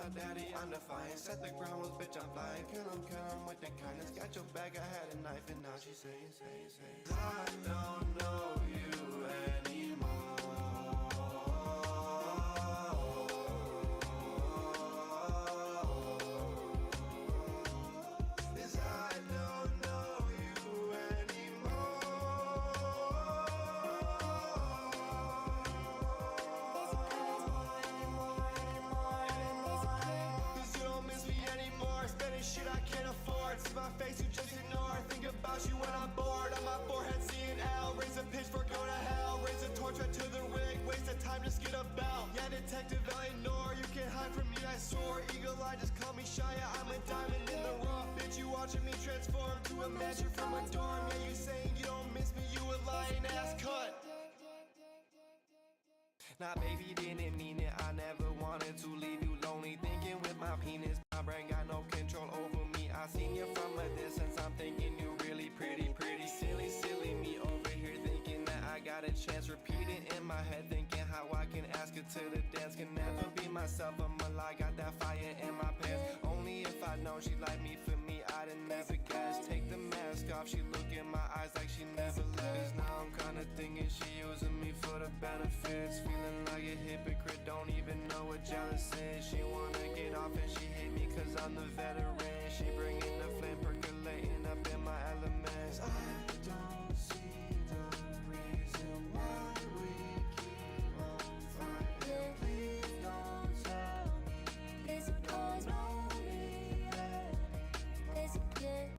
my daddy, I'm defiant. Set the ground rules, bitch, I'm flying. Kill him with the kindness. Got your back, I had a knife, and now she's saying, I don't know you anymore. See my face, you just ignore. Think about you when I'm bored. On my forehead, seeing L. Raise a pitchfork, go to hell. Raise a torch right to the rig. Waste of time, just get a belt. Yeah, detective, I ignore. You can't hide from me, I soar. Eagle eye, just call me shy. I'm a diamond in the rough. Bitch, you watching me transform to a mansion from a dorm. Yeah, you saying you don't miss me, you a lying ass cunt. Nah, baby, didn't mean it. I never wanted to leave you lonely. Thinking with my penis, my brain got no control over me. I seen you from a distance. I'm thinking you really pretty. Silly me over here thinking that I got a chance. Repeating in my head, thinking how I can ask her to the dance. Can never be myself, I'm a lie. Got that fire in my pants. Only if I know she like me for me, I'd have never guessed. Take the mask off, she look in my eyes like she never left. 'Cause now I'm kinda thinking she using me for the benefits. Feeling like a hypocrite, don't even know what jealous is. She wanna get off and she hate me 'cause I'm the veteran. She bringing the flame, percolating up in my elements. I don't see the reason why we keep on fighting. Please don't tell me There's you a don't cause, know me anymore. there's a kid.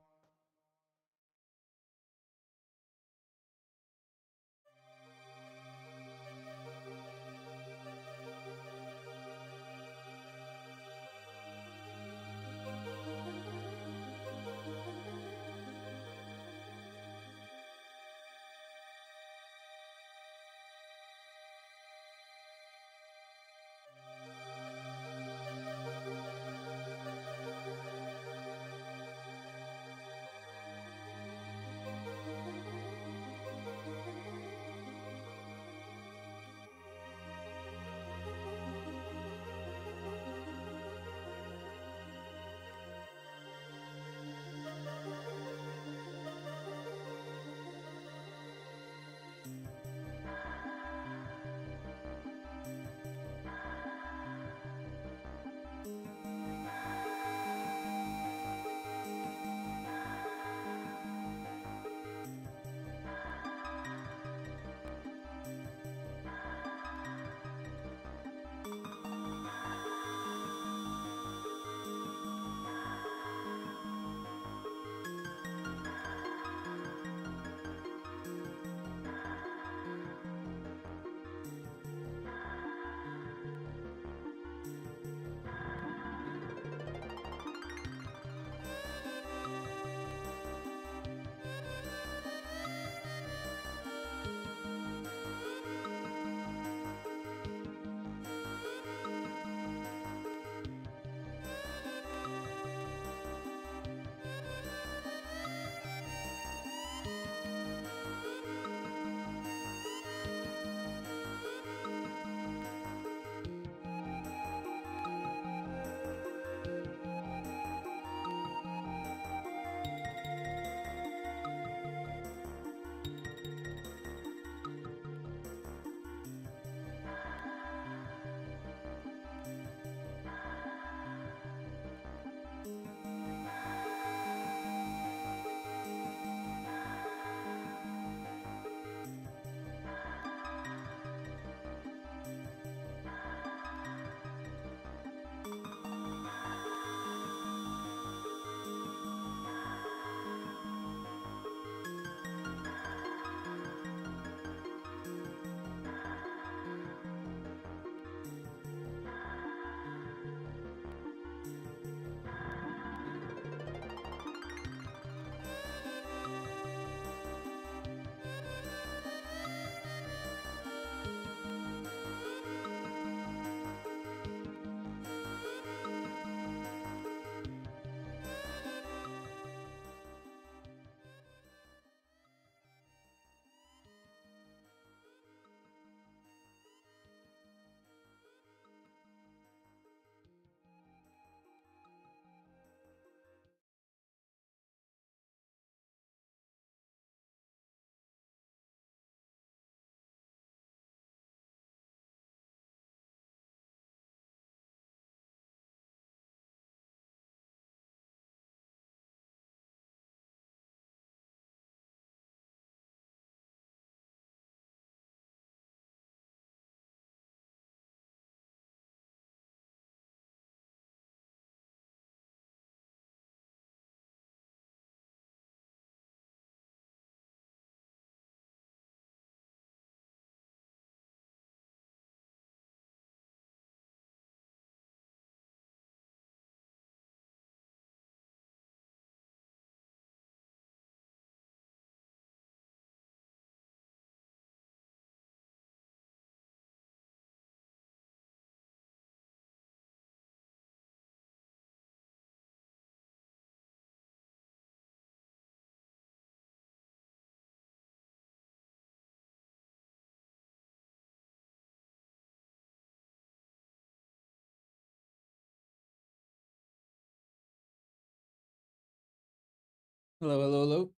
Hello, hello, hello.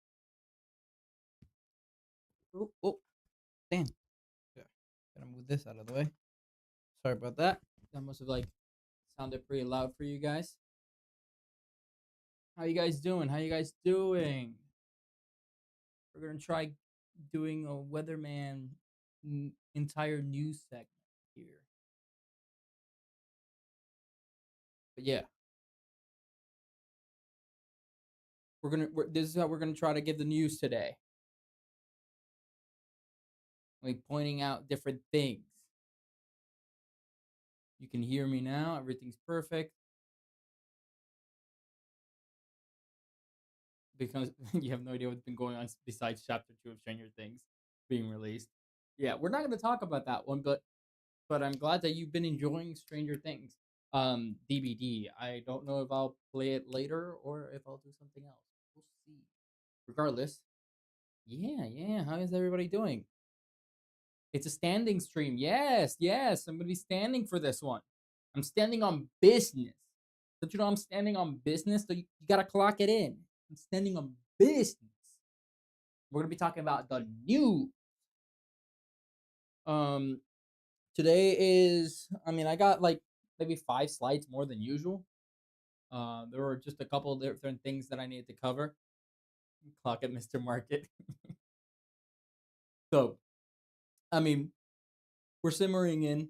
Oh, oh, damn. Yeah, gotta move this out of the way. Sorry about that. That must have like sounded pretty loud for you guys. How you guys doing? How you guys doing? We're gonna try doing a weatherman entire news segment here. But yeah, this is how we're gonna try to give the news today. Like pointing out different things. You can hear me now. Everything's perfect. Because you have no idea what's been going on besides chapter 2 of Stranger Things being released. Yeah, we're not going to talk about that one, but I'm glad that you've been enjoying Stranger Things. DVD. I don't know if I'll play it later or if I'll do something else. We'll see. Regardless, yeah. How is everybody doing? It's a standing stream. Yes, yes. I'm gonna be standing for this one. I'm standing on business. Don't you know I'm standing on business? So you gotta clock it in. I'm standing on business. We're gonna be talking about the new. Um, Today is. I mean, I got like maybe 5 slides more than usual. There were just a couple of different things that I needed to cover. Clock at Mr. Market. So, I mean, we're simmering in.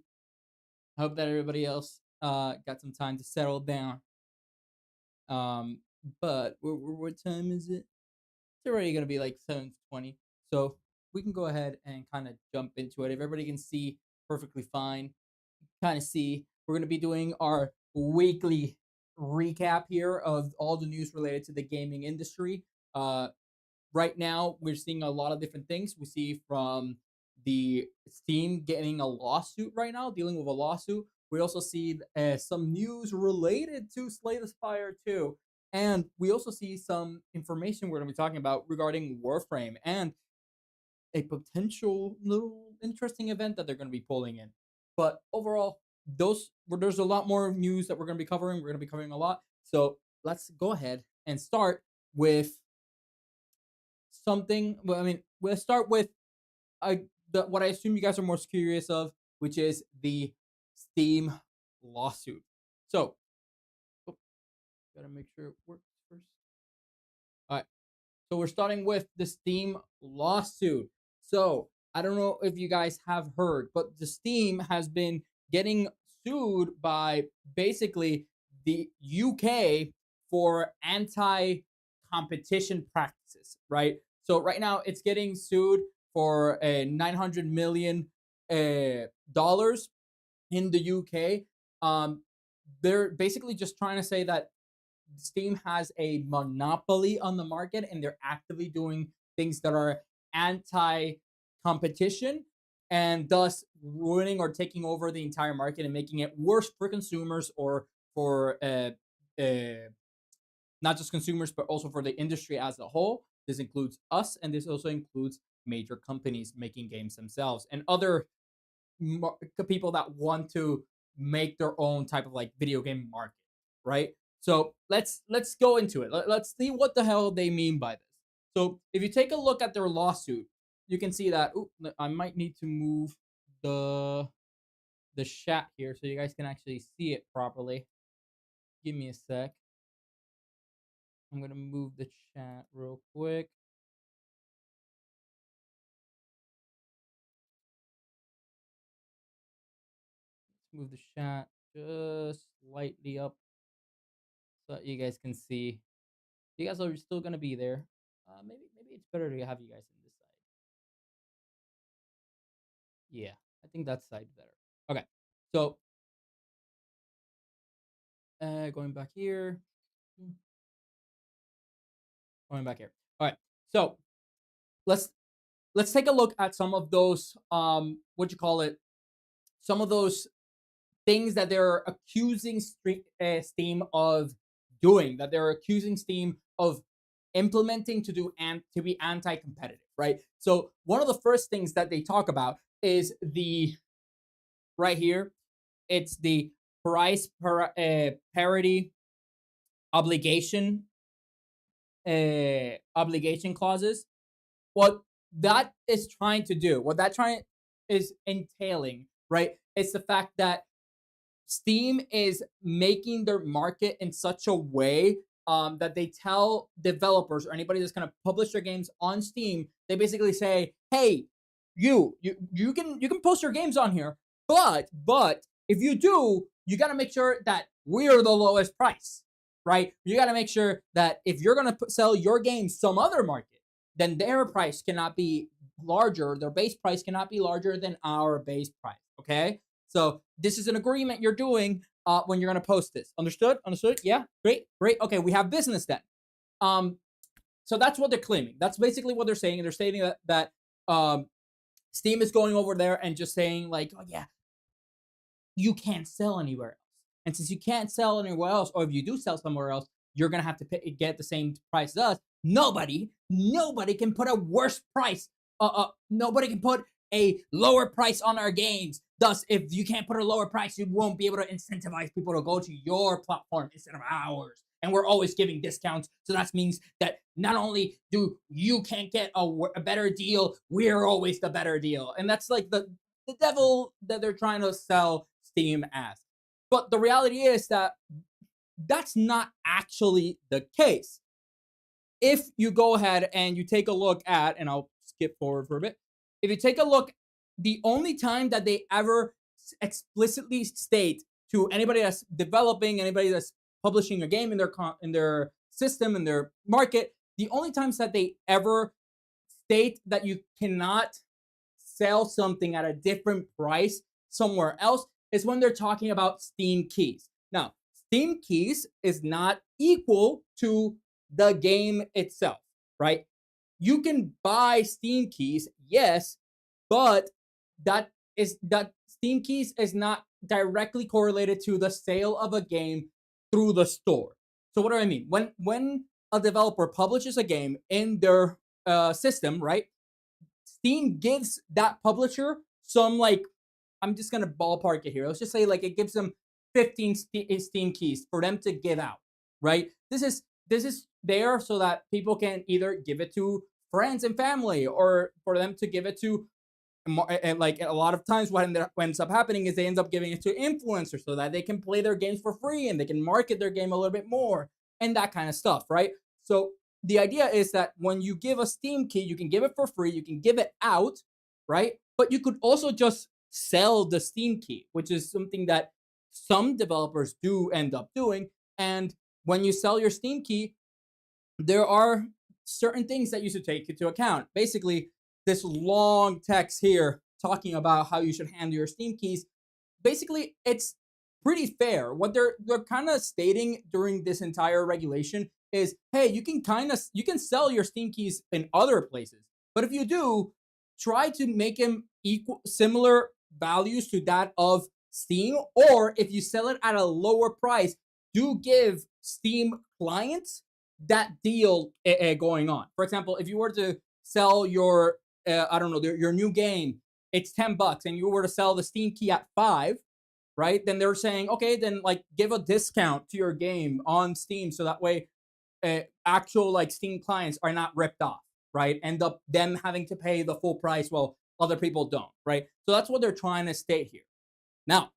Hope that everybody else got some time to settle down. Um, but what time is it? It's already gonna be like 7:20. So we can go ahead and kind of jump into it. If everybody can see perfectly fine, kind of see. We're going to be doing our weekly recap here of all the news related to the gaming industry. Uh, right now, we're seeing a lot of different things. We see from the Steam getting a lawsuit right now, dealing with a lawsuit. We also see some news related to Slay the Spire 2. And we also see some information we're going to be talking about regarding Warframe and a potential little interesting event that they're going to be pulling in. But overall, there's a lot more news that we're going to be covering. We're going to be covering a lot. So let's go ahead and start with something. Well, I mean, we'll start with what I assume you guys are most curious of, which is the Steam lawsuit. So, oh, gotta make sure it works first. All right. So we're starting with the Steam lawsuit. So I don't know if you guys have heard, but the Steam has been getting sued by basically the UK for anti-competition practices, right? So right now it's getting sued for a 900 million dollars in the UK. Um, they're basically just trying to say that Steam has a monopoly on the market and they're actively doing things that are anti competition and thus ruining or taking over the entire market and making it worse for consumers or for not just consumers but also for the industry as a whole. This includes us and this also includes major companies making games themselves and other people that want to make their own type of like video game market, right? So let's go into it. Let's see what the hell they mean by this. So if you take a look at their lawsuit, you can see that. Ooh, I might need to move the the chat here so you guys can actually see it properly. Give me a sec. I'm gonna move the chat real quick. Let's move the chat just slightly up so that you guys can see. You guys are still gonna be there. Maybe it's better to have you guys in this side. Yeah, I think that side's better. Okay, so going back here, going back here. All right, so let's let's take a look at some of those what you call it, some of those things that they're accusing Steam of doing, that they're accusing Steam of implementing to do and to be anti-competitive, right? So one of the first things that they talk about is the right here. It's the price parity obligation obligation clauses, what that is trying to do, what that trying is entailing, right? It's the fact that Steam is making their market in such a way that they tell developers or anybody that's going to publish their games on Steam, they basically say, "Hey, you can post your games on here, but if you do, you got to make sure that we're the lowest price, right? You got to make sure that if you're going to sell your game some other market, then their price cannot be larger. Their base price cannot be larger than our base price. Okay, so this is an agreement you're doing when you're going to post this. Understood? Understood? Yeah. Great. Great. Okay, we have business then. Um, so that's what they're claiming. That's basically what they're saying. And they're stating that Steam is going over there and just saying like, oh yeah, you can't sell anywhere else. And since you can't sell anywhere else, or if you do sell somewhere else, you're gonna have to get the same price as us. Nobody can put a worse price. Nobody can put a lower price on our games. Thus, if you can't put a lower price, you won't be able to incentivize people to go to your platform instead of ours. And we're always giving discounts, so that means that not only do you can't get a better deal, we're always the better deal. And that's like the devil that they're trying to sell Steam as. But the reality is that that's not actually the case. If you go ahead and you take a look at, and I'll skip forward for a bit, if you take a look, the only time that they ever explicitly state to anybody that's developing, anybody that's publishing a game in their system, in their market, the only times that they ever state that you cannot sell something at a different price somewhere else is when they're talking about Steam keys. Now, Steam keys is not equal to the game itself, right? You can buy Steam keys, yes, but that Steam keys is not directly correlated to the sale of a game through the store. So what do I mean? When a developer publishes a game in their system, right? Steam gives that publisher some, like, I'm just gonna ballpark it here. Let's just say like it gives them 15 Steam keys for them to give out, right? This is there so that people can either give it to friends and family, or for them to give it to, and like a lot of times what ends up happening is they end up giving it to influencers so that they can play their games for free and they can market their game a little bit more and that kind of stuff, right? So the idea is that when you give a Steam key, you can give it for free, you can give it out, right? But you could also just sell the Steam key, which is something that some developers do end up doing. And when you sell your Steam key, there are certain things that you should take into account. Basically, this long text here talking about how you should handle your Steam keys, basically it's pretty fair. What they're kind of stating during this entire regulation is, hey, you can sell your Steam keys in other places, but if you do, try to make them similar values to that of Steam, or if you sell it at a lower price, do give Steam clients that deal going on. For example, if you were to sell your I don't know, your new game, it's $10, and you were to sell the Steam key at 5, right? Then they're saying, okay, then like give a discount to your game on Steam, so that way actual like Steam clients are not ripped off, right? End up them having to pay the full price while other people don't, right? So that's what they're trying to state here. Now,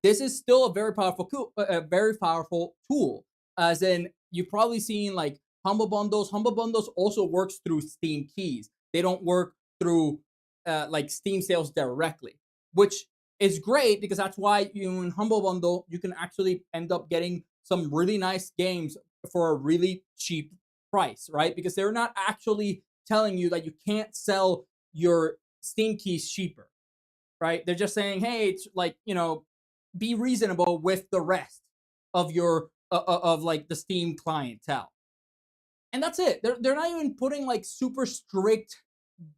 this is still a very powerful tool, as in you've probably seen like Humble Bundles. Humble Bundles also works through Steam keys. They don't work through like Steam sales directly, which is great because that's why you in Humble Bundle you can actually end up getting some really nice games for a really cheap price, right? Because they're not actually telling you that you can't sell your Steam keys cheaper, right? They're just saying, hey, it's like, be reasonable with the rest of your of like the Steam clientele. And that's it. They're not even putting like super strict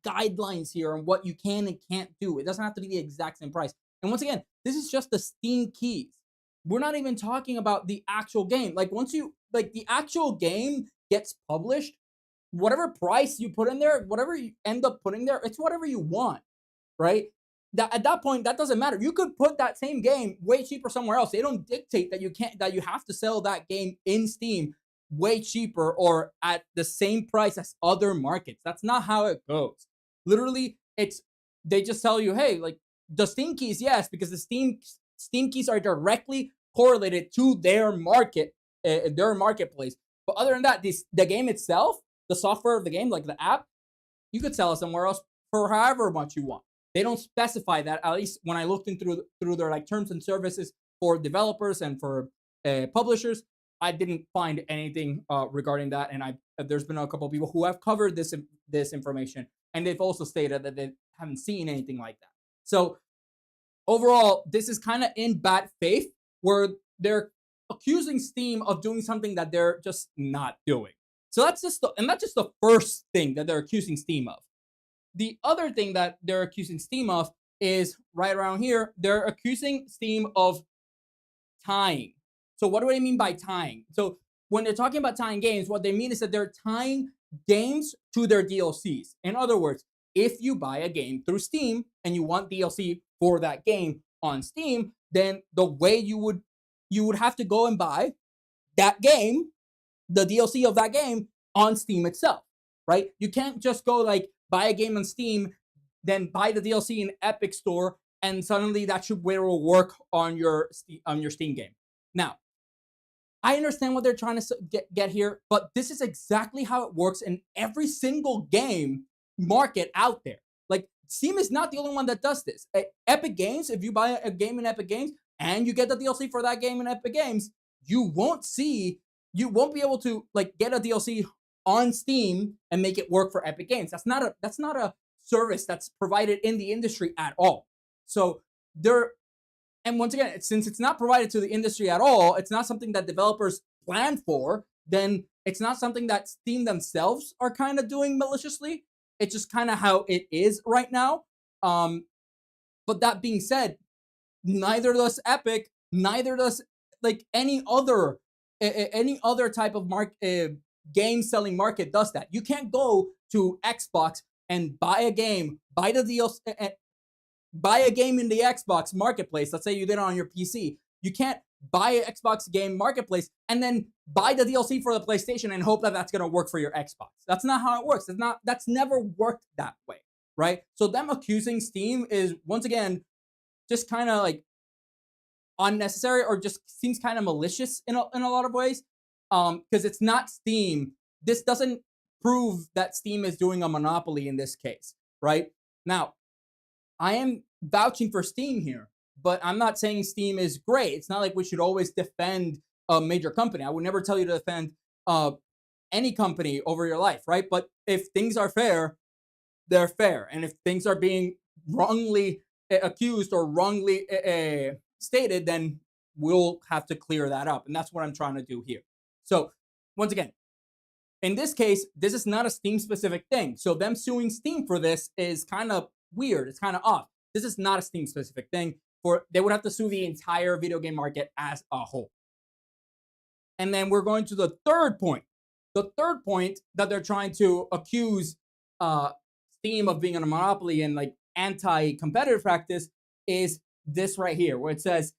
guidelines here on what you can and can't do. It doesn't have to be the exact same price. And once again, this is just the Steam keys. We're not even talking about the actual game. Like once the actual game gets published, whatever price you put in there, whatever you end up putting there, it's whatever you want, right? That at that point, that doesn't matter. You could put that same game way cheaper somewhere else. They don't dictate that you have to sell that game in Steam way cheaper or at the same price as other markets. That's not how it goes. Literally, they just tell you, hey, like the Steam keys, yes, because the Steam keys are directly correlated to their marketplace. But other than that, the game itself, the software of the game, like the app, you could sell it somewhere else for however much you want. They don't specify that. At least when I looked in through their like terms and services for developers and for publishers, I didn't find anything regarding that. And there's been a couple of people who have covered this information, and they've also stated that they haven't seen anything like that. So overall, this is kind of in bad faith, where they're accusing Steam of doing something that they're just not doing. So that's just the first thing that they're accusing Steam of. The other thing that they're accusing Steam of is right around here. They're accusing Steam of tying. So what do I mean by tying? So when they're talking about tying games, what they mean is that they're tying games to their DLCs. In other words, if you buy a game through Steam and you want DLC for that game on Steam, then the way you would have to go and buy that game, the DLC of that game on Steam itself, right? You can't just go like buy a game on Steam, then buy the DLC in Epic Store, and suddenly that should will work on your Steam game. Now, I understand what they're trying to get here, but this is exactly how it works in every single game market out there. Like, Steam is not the only one that does this. Epic Games, if you buy a game in Epic Games and you get the DLC for that game in Epic Games, you won't be able to like get a DLC on Steam and make it work for Epic Games. That's not a service that's provided in the industry at all. So and once again, since it's not provided to the industry at all, it's not something that developers plan for, then it's not something that Steam themselves are kind of doing maliciously. It's just kind of how it is right now. But that being said, neither does Epic, neither does like any other type of game selling market does that. You can't go to Xbox and buy a game, buy the DLC, buy a game in the Xbox marketplace. Let's say you did it on your PC. You can't buy an Xbox game marketplace and then buy the DLC for the PlayStation and hope that that's going to work for your Xbox. That's not how it works. That's never worked that way, right? So them accusing Steam is once again just kind of like unnecessary, or just seems kind of malicious in a lot of ways, because it's not Steam. This doesn't prove that Steam is doing a monopoly in this case, right? Now, I am vouching for Steam here, but I'm not saying Steam is great. It's not like we should always defend a major company. I would never tell you to defend any company over your life, right? But if things are fair, they're fair. And if things are being wrongly accused or wrongly stated, then we'll have to clear that up. And that's what I'm trying to do here. So once again, in this case, this is not a Steam specific thing. So them suing Steam for this is kind of weird. It's kind of off. This is not a Steam specific thing. They would have to sue the entire video game market as a whole. And then we're going to the third point. The third point that they're trying to accuse Steam of being a monopoly and like anti-competitive practice is this right here, where it says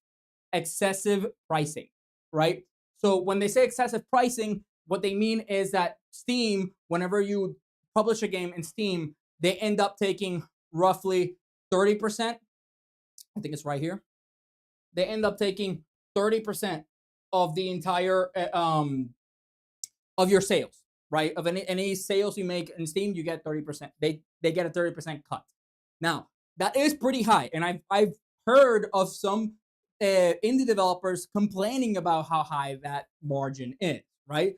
excessive pricing, right? So when they say excessive pricing, what they mean is that Steam, whenever you publish a game in Steam, they end up taking roughly 30%. I think it's right here. They end up taking 30% of the entire of your sales, right? Of any sales you make in Steam, you get 30%. They get a 30% cut. Now, that is pretty high, and I've heard of some indie developers complaining about how high that margin is, right?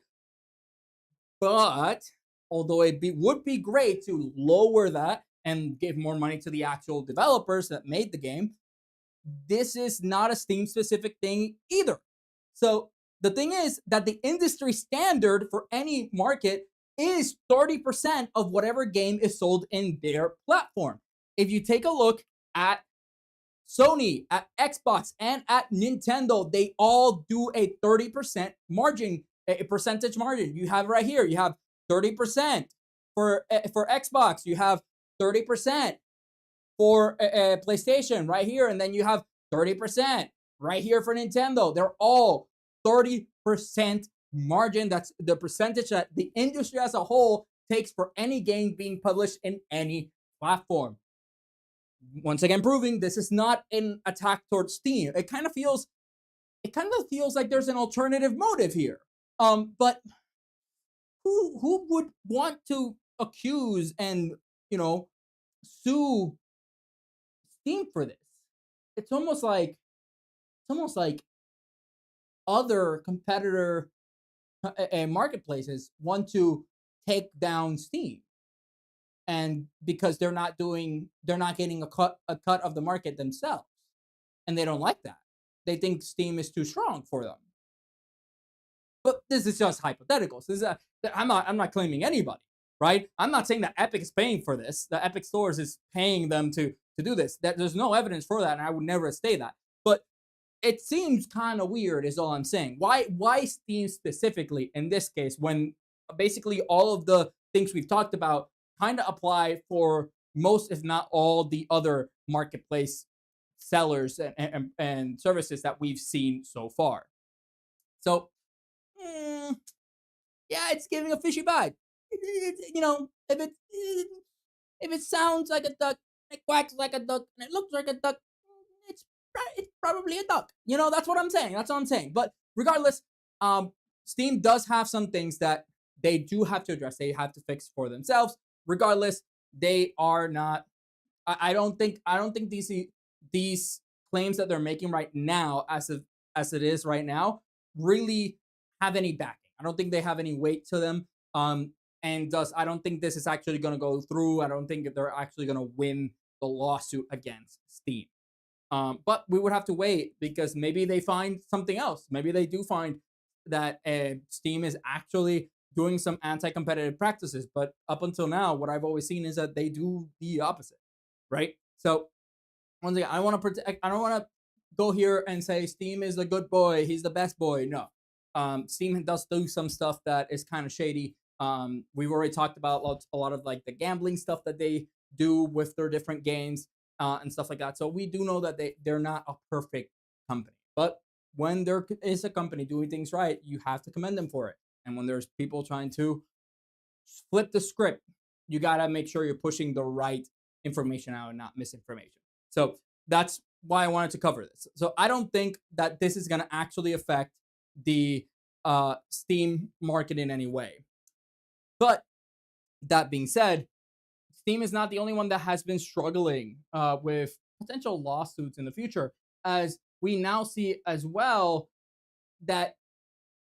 But although would be great to lower that and give more money to the actual developers that made the game, this is not a Steam specific thing either. So the thing is that the industry standard for any market is 30% of whatever game is sold in their platform. If you take a look at Sony, at Xbox, and at Nintendo, they all do a 30% margin, a percentage margin. You have right here, you have 30% for Xbox, you have 30% for PlayStation right here, and then you have 30% right here for Nintendo. They're all 30% margin, that's the percentage that the industry as a whole takes for any game being published in any platform. Once again, proving this is not an attack towards Steam. It kind of feels like there's an alternative motive here. But who would want to accuse and sue Steam for this? It's almost like other competitor marketplaces want to take down Steam, and because they're not getting a cut of the market themselves, and they don't like that. They think Steam is too strong for them. But this is just hypothetical. So I'm not claiming anybody, right? I'm not saying that Epic is paying for this. The Epic Stores is paying them to do this. There's no evidence for that, and I would never say that. But it seems kind of weird, is all I'm saying. Why Steam specifically in this case, when basically all of the things we've talked about kind of apply for most, if not all, the other marketplace sellers and services that we've seen so far. So, yeah, it's giving a fishy vibe. If it sounds like a duck, it quacks like a duck, and it looks like a duck, it's probably a duck. That's what I'm saying. That's what I'm saying. But regardless, Steam does have some things that they do have to address. They have to fix for themselves. Regardless, they are not. I don't think these claims that they're making right now, as it is right now, really have any backing. I don't think they have any weight to them. And thus, I don't think this is actually going to go through. I don't think that they're actually going to win the lawsuit against Steam. But we would have to wait, because maybe they find something else. Maybe they do find that Steam is actually doing some anti-competitive practices. But up until now, what I've always seen is that they do the opposite, right? So once again, I don't want to go here and say Steam is a good boy. He's the best boy. No. Steam does do some stuff that is kind of shady. We've already talked about a lot of like the gambling stuff that they do with their different games and stuff like that. So we do know that they're not a perfect company. But when there is a company doing things right, you have to commend them for it. And when there's people trying to flip the script, you got to make sure you're pushing the right information out and not misinformation. So that's why I wanted to cover this. So I don't think that this is going to actually affect the Steam market in any way. But that being said, Steam is not the only one that has been struggling with potential lawsuits in the future, as we now see as well that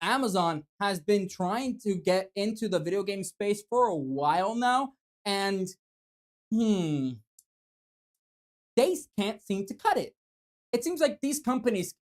Amazon has been trying to get into the video game space for a while now, and they can't seem to cut it. It seems like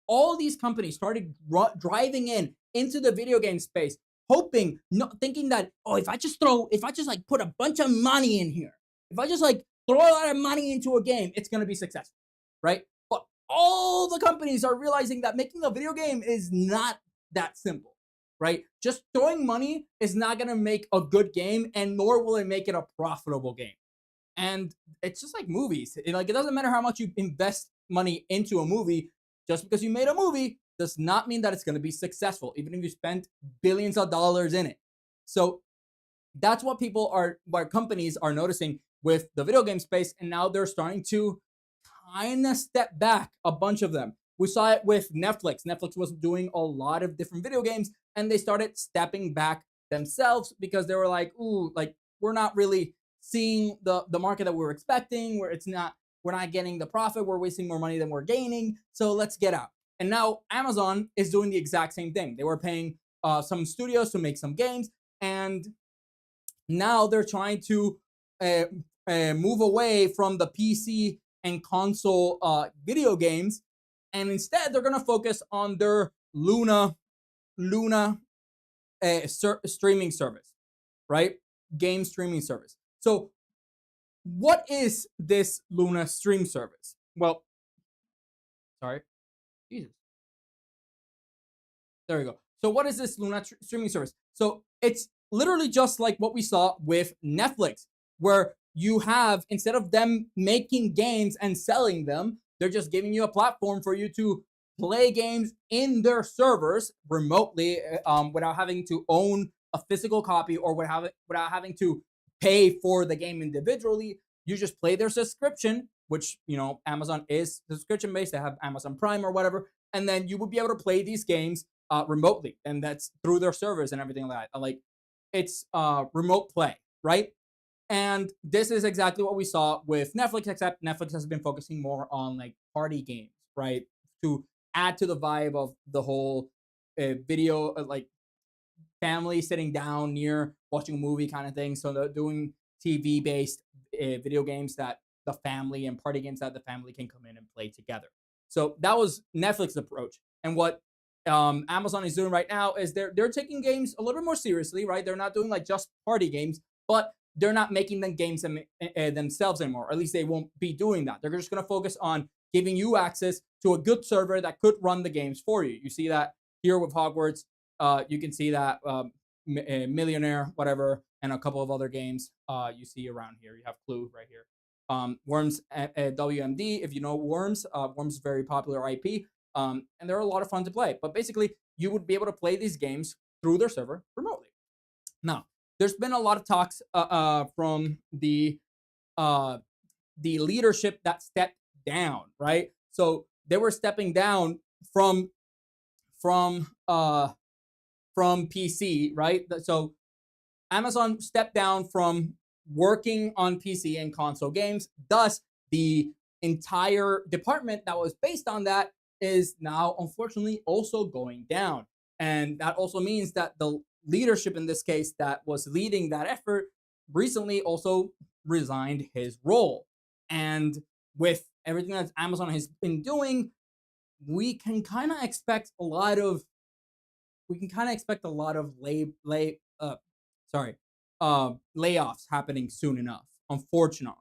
all these companies started driving into the video game space, thinking that, if I just like put a bunch of money in here, if I just like throw a lot of money into a game, it's gonna be successful, right? But all the companies are realizing that making a video game is not that simple, right? Just throwing money is not gonna make a good game, and nor will it make it a profitable game. And it's just like movies. It doesn't matter how much you invest money into a movie. Just because you made a movie does not mean that it's going to be successful, even if you spent billions of dollars in it. So that's what companies are noticing with the video game space, and now they're starting to kind of step back, a bunch of them. We saw it with Netflix. Netflix was doing a lot of different video games, and they started stepping back themselves because they were like, we're not really seeing the market that we're expecting, where we're not getting the profit, we're wasting more money than we're gaining, so let's get out. And now Amazon is doing the exact same thing. They were paying some studios to make some games, and now they're trying to move away from the PC and console video games, and instead they're going to focus on their Luna streaming service, right? Game streaming service. So what is this Luna stream service? Well, sorry. Jesus. There we go. So what is this Luna streaming service? So it's literally just like what we saw with Netflix, where you have, instead of them making games and selling them, they're just giving you a platform for you to play games in their servers remotely, without having to own a physical copy or without having to pay for the game individually. You just play their subscription, which, Amazon is subscription based. They have Amazon Prime or whatever, and then you would be able to play these games remotely, and that's through their servers and everything like that. Like, it's remote play, right? And this is exactly what we saw with Netflix, except Netflix has been focusing more on like party games, right? To add to the vibe of the whole video, like family sitting down near watching a movie kind of thing. So they're doing TV based video games that the family and party games that the family can come in and play together. So that was Netflix's approach. And what Amazon is doing right now is they're taking games a little bit more seriously, right? They're not doing like just party games, but they're not making them games themselves anymore. Or at least they won't be doing that. They're just going to focus on giving you access to a good server that could run the games for you. You see that here with Hogwarts. You can see that Millionaire, whatever, and a couple of other games you see around here. You have Clue right here. Worms WMD, if you know Worms, Worms is a very popular IP, and they're a lot of fun to play. But basically, you would be able to play these games through their server remotely. Now, there's been a lot of talks from the leadership that stepped down, right? So they were stepping down from PC, right? So Amazon stepped down from working on PC and console games. Thus, the entire department that was based on that is now, unfortunately, also going down. And that also means that the leadership in this case that was leading that effort recently also resigned his role. And with everything that Amazon has been doing, we can kind of expect a lot of layoffs happening soon enough, unfortunately.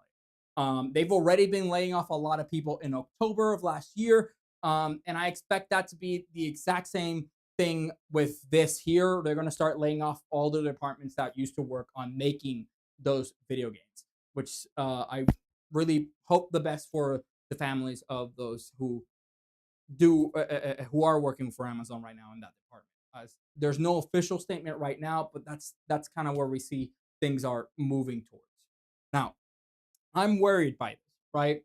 They've already been laying off a lot of people in October of last year, and I expect that to be the exact same thing with this here. They're going to start laying off all the departments that used to work on making those video games, which I really hope the best for the families of those who are working for Amazon right now in that department. There's no official statement right now, but that's kind of where we see things are moving towards. Now, I'm worried by this, right?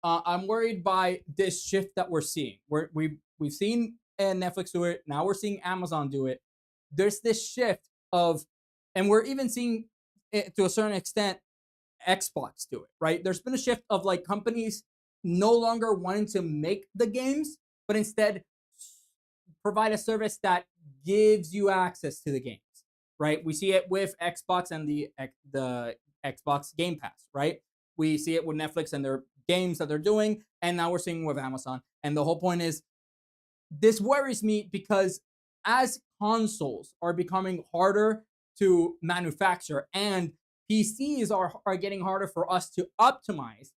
I'm worried by this shift that we're seeing. We've seen Netflix do it. Now we're seeing Amazon do it. There's this shift of, and we're even seeing it to a certain extent, Xbox do it, right? There's been a shift of like companies no longer wanting to make the games, but instead provide a service that gives you access to the games, right? We see it with Xbox and the Xbox Game Pass, right? We see it with Netflix and their games that they're doing, and now we're seeing it with Amazon. And the whole point is, this worries me because as consoles are becoming harder to manufacture and PCs are getting harder for us to optimize,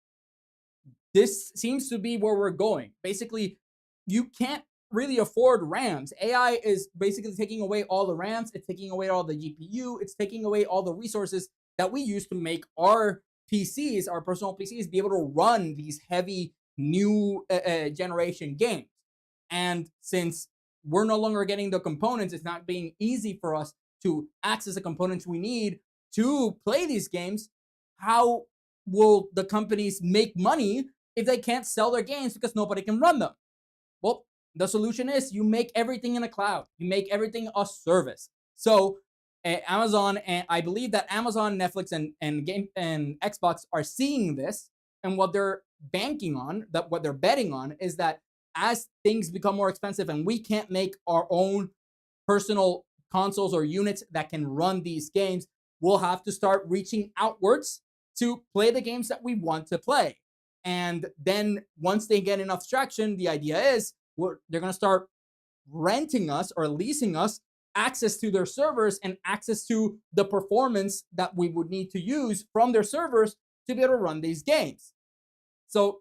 this seems to be where we're going. Basically, you can't really afford RAMs. AI is basically taking away all the RAMs. It's taking away all the GPU. It's taking away all the resources that we use to make our PCs, our personal PCs, be able to run these heavy new generation games. And since we're no longer getting the components, it's not being easy for us to access the components we need to play these games. How will the companies make money if they can't sell their games because nobody can run them? Well, the solution is you make everything in a cloud. You make everything a service. So Amazon, and I believe that Amazon, Netflix, and Xbox are seeing this, and what they're banking on, that what they're betting on, is that as things become more expensive and we can't make our own personal consoles or units that can run these games, we'll have to start reaching outwards to play the games that we want to play. And then once they get enough traction, the idea is they're going to start renting us or leasing us access to their servers and access to the performance that we would need to use from their servers to be able to run these games. So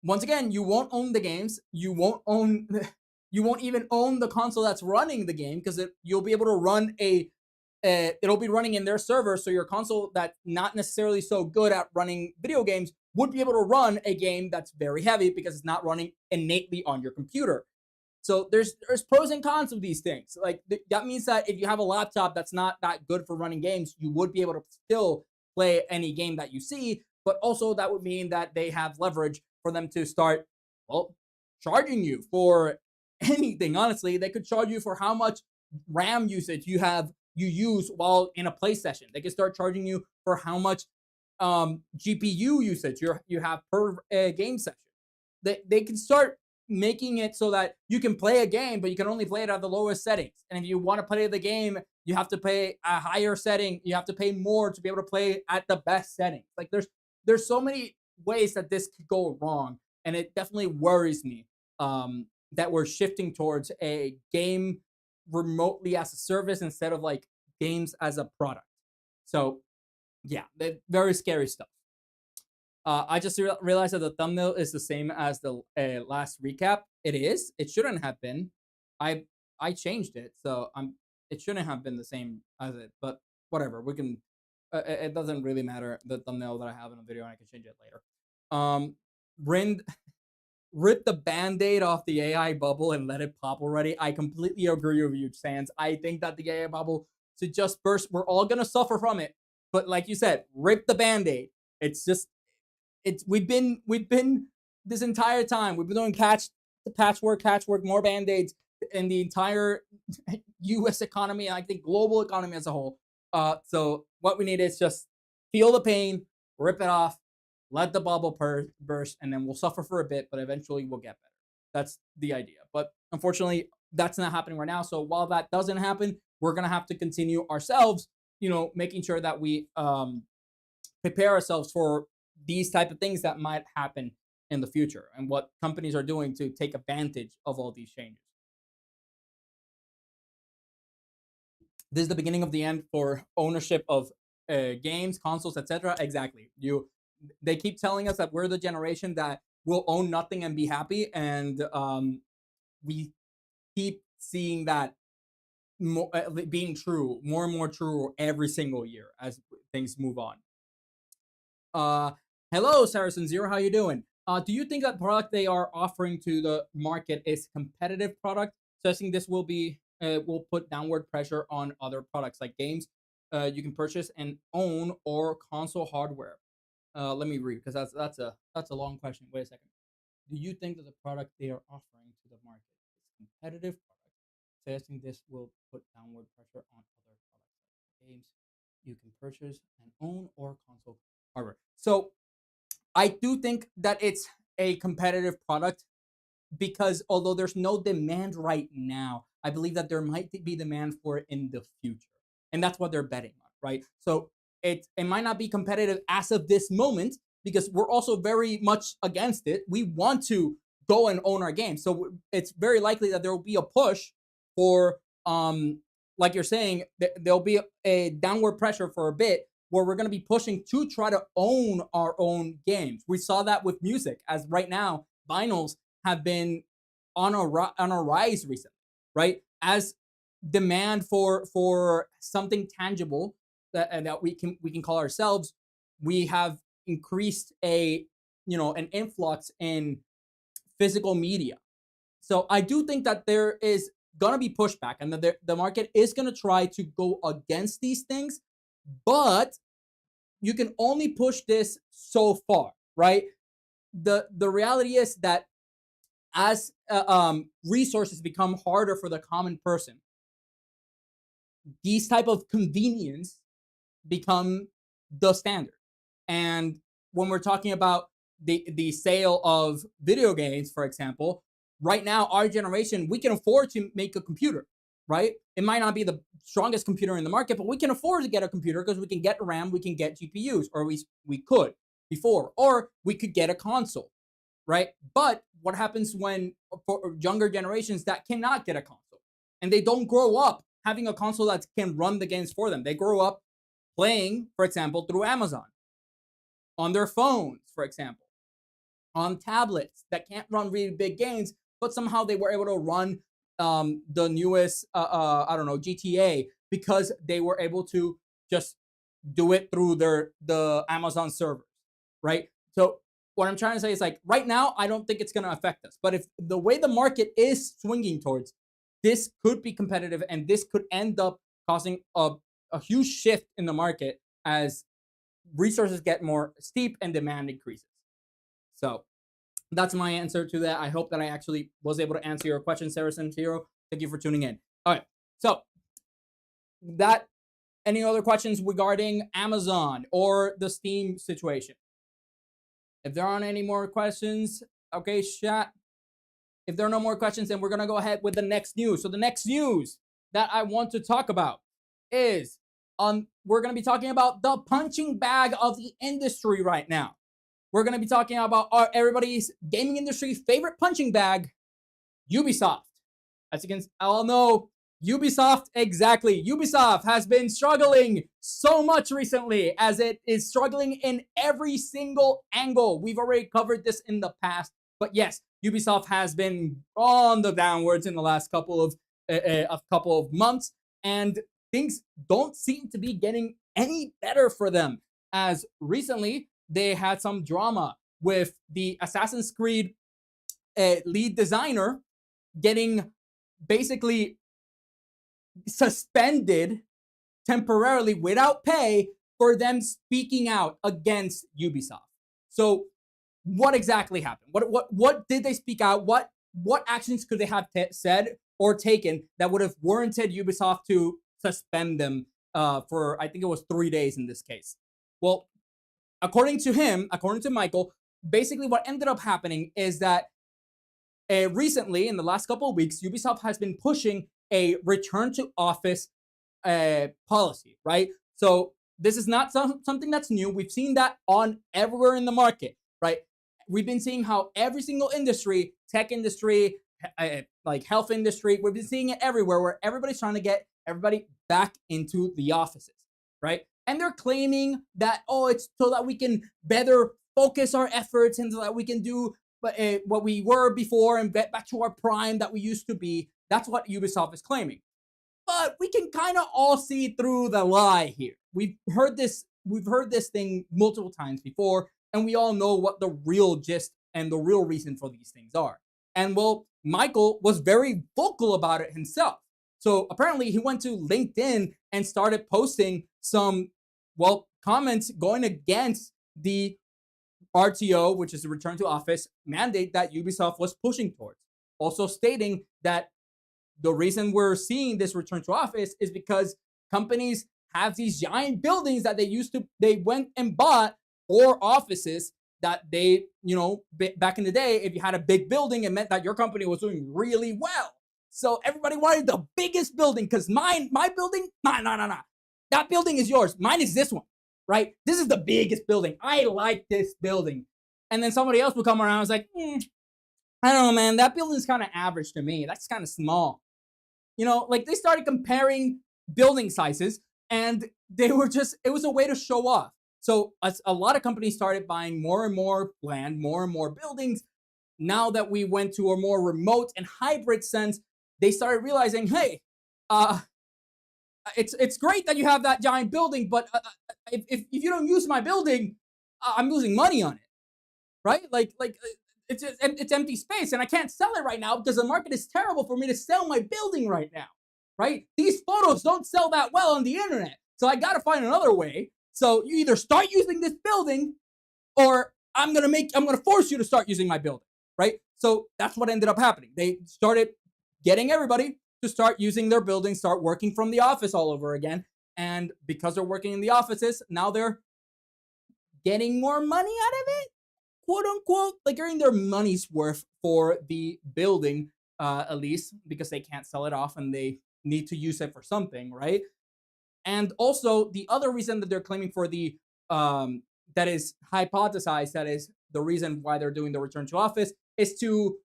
once again, you won't own the games. You won't even own the console that's running the game, because you'll be able to run it'll be running in their server. So your console that's not necessarily so good at running video games would be able to run a game that's very heavy because it's not running innately on your computer. So there's pros and cons of these things. Like that means that if you have a laptop that's not that good for running games, you would be able to still play any game that you see. But also that would mean that they have leverage for them to start, well, charging you for anything. Honestly, they could charge you for how much RAM usage you use while in a play session. They could start charging you for how much GPU usage you have per game session. They can start making it so that you can play a game, but you can only play it at the lowest settings. And if you want to play the game, you have to pay a higher setting. You have to pay more to be able to play at the best settings. Like there's so many ways that this could go wrong, and it definitely worries me that we're shifting towards a game remotely as a service instead of like games as a product. So yeah, very scary stuff. I just realized that the thumbnail is the same as the last recap. It is. It shouldn't have been. I changed it, so it shouldn't have been the same as it. But whatever. We can. It doesn't really matter the thumbnail that I have in the video, and I can change it later. Rind rip the band-aid off the AI bubble and let it pop already. I completely agree with you, Sans. I think that the AI bubble should just burst. We're all gonna suffer from it. But like you said, rip the band-aid. It's just we've been this entire time, we've been doing patchwork, more band-aids in the entire US economy, and I think global economy as a whole. So what we need is just feel the pain, rip it off, let the bubble burst, and then we'll suffer for a bit, but eventually we'll get better. That's the idea. But unfortunately, that's not happening right now. So while that doesn't happen, we're gonna have to continue ourselves, making sure that we prepare ourselves for these type of things that might happen in the future, and what companies are doing to take advantage of all these changes. This is the beginning of the end for ownership of games, consoles, etc. Exactly. They keep telling us that we're the generation that will own nothing and be happy, and we keep seeing that being true, more and more true every single year as things move on. Hello, Saracen Zero. How you doing? Do you think that product they are offering to the market is competitive product? So I think this will put downward pressure on other products like games you can purchase and own or console hardware. Let me read, because that's a long question. Wait a second. Do you think that the product they are offering to the market is competitive product? So I think this will put downward pressure on other products like games you can purchase and own or console hardware. So I do think that it's a competitive product, because although there's no demand right now, I believe that there might be demand for it in the future. And that's what they're betting on, right? So it might not be competitive as of this moment, because we're also very much against it. We want to go and own our games. So it's very likely that there will be a push for, like you're saying, there'll be a downward pressure for a bit where we're going to be pushing to try to own our own games. We saw that with music, as right now vinyls have been on a rise recently, right? As demand for something tangible that we can call ourselves, we have increased an influx in physical media. So I do think that there is gonna be pushback, and that the market is gonna try to go against these things, but you can only push this so far, right? The reality is that as resources become harder for the common person, these type of convenience become the standard. And when we're talking about the sale of video games, for example, right now our generation, we can afford to make a computer, right? It might not be the strongest computer in the market, but we can afford to get a computer because we can get RAM, we can get GPUs, or we could before, or we could get a console, right? But what happens when for younger generations that cannot get a console, and they don't grow up having a console that can run the games for them? They grow up playing, for example, through Amazon, on their phones, for example, on tablets that can't run really big games, but somehow they were able to run the newest, GTA, because they were able to just do it through the Amazon servers, right? So what I'm trying to say is like right now, I don't think it's going to affect us. But if the way the market is swinging towards, this could be competitive and this could end up causing a huge shift in the market as resources get more steep and demand increases. So that's my answer to that. I hope that I actually was able to answer your question, Sarah Santiro. Thank you for tuning in. All right. So that any other questions regarding Amazon or the Steam situation? If there aren't any more questions, okay, chat. If there are no more questions, then we're gonna go ahead with the next news. So the next news that I want to talk about is we're gonna be talking about the punching bag of the industry right now. We're gonna be talking about everybody's gaming industry's favorite punching bag, Ubisoft. As you can all know, Ubisoft, exactly. Ubisoft has been struggling so much recently as it is struggling in every single angle. We've already covered this in the past, but yes, Ubisoft has been on the downwards in the last couple of months, and things don't seem to be getting any better for them. As recently, they had some drama with the Assassin's Creed lead designer getting basically suspended temporarily without pay for them speaking out against Ubisoft. So what exactly happened? What did they speak out? What actions could they have said or taken that would have warranted Ubisoft to suspend them for, I think it was 3 days in this case? Well, according to Michael, basically what ended up happening is that recently, in the last couple of weeks, Ubisoft has been pushing a return to office policy, right? So this is not something that's new. We've seen that on everywhere in the market, right? We've been seeing how every single industry, tech industry, like health industry, we've been seeing it everywhere where everybody's trying to get everybody back into the offices, right? And they're claiming that, oh, it's so that we can better focus our efforts and so that we can do what we were before and get back to our prime that we used to be. That's what Ubisoft is claiming. But we can kind of all see through the lie here. We've heard this thing multiple times before, and we all know what the real gist and the real reason for these things are. And well, Michael was very vocal about it himself. So apparently he went to LinkedIn and started posting some, comments going against the RTO, which is the return to office mandate that Ubisoft was pushing towards. Also stating that the reason we're seeing this return to office is because companies have these giant buildings that they went and bought for offices that they, back in the day, if you had a big building, it meant that your company was doing really well. So everybody wanted the biggest building because my building, nah. That building is yours. Mine is this one, right? This is the biggest building. I like this building. And then somebody else would come around and was like, I don't know, man, that building's kind of average to me. That's kind of small. Like they started comparing building sizes and it was a way to show off. So a lot of companies started buying more and more land, more and more buildings. Now that we went to a more remote and hybrid sense, they started realizing, hey, it's great that you have that giant building, but if you don't use my building, I'm losing money on it, right? Like it's empty space, and I can't sell it right now because the market is terrible for me to sell my building right now, right? These photos don't sell that well on the internet, so I gotta find another way. So you either start using this building, or I'm gonna force you to start using my building, right? So that's what ended up happening. They started getting everybody to start using their building, start working from the office all over again. And because they're working in the offices, now they're getting more money out of it, quote unquote, like getting their money's worth for the building, at least because they can't sell it off and they need to use it for something, right? And also the other reason that they're claiming for the that is hypothesized, that is the reason why they're doing the return to office, is to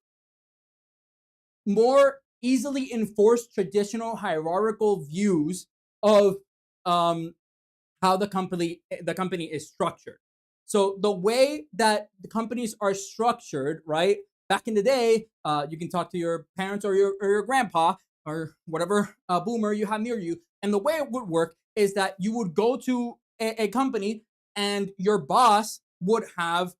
more easily enforce traditional hierarchical views of how the company is structured. So the way that the companies are structured, right? Back in the day, you can talk to your parents or your grandpa or whatever boomer you have near you, and the way it would work is that you would go to a company and your boss would have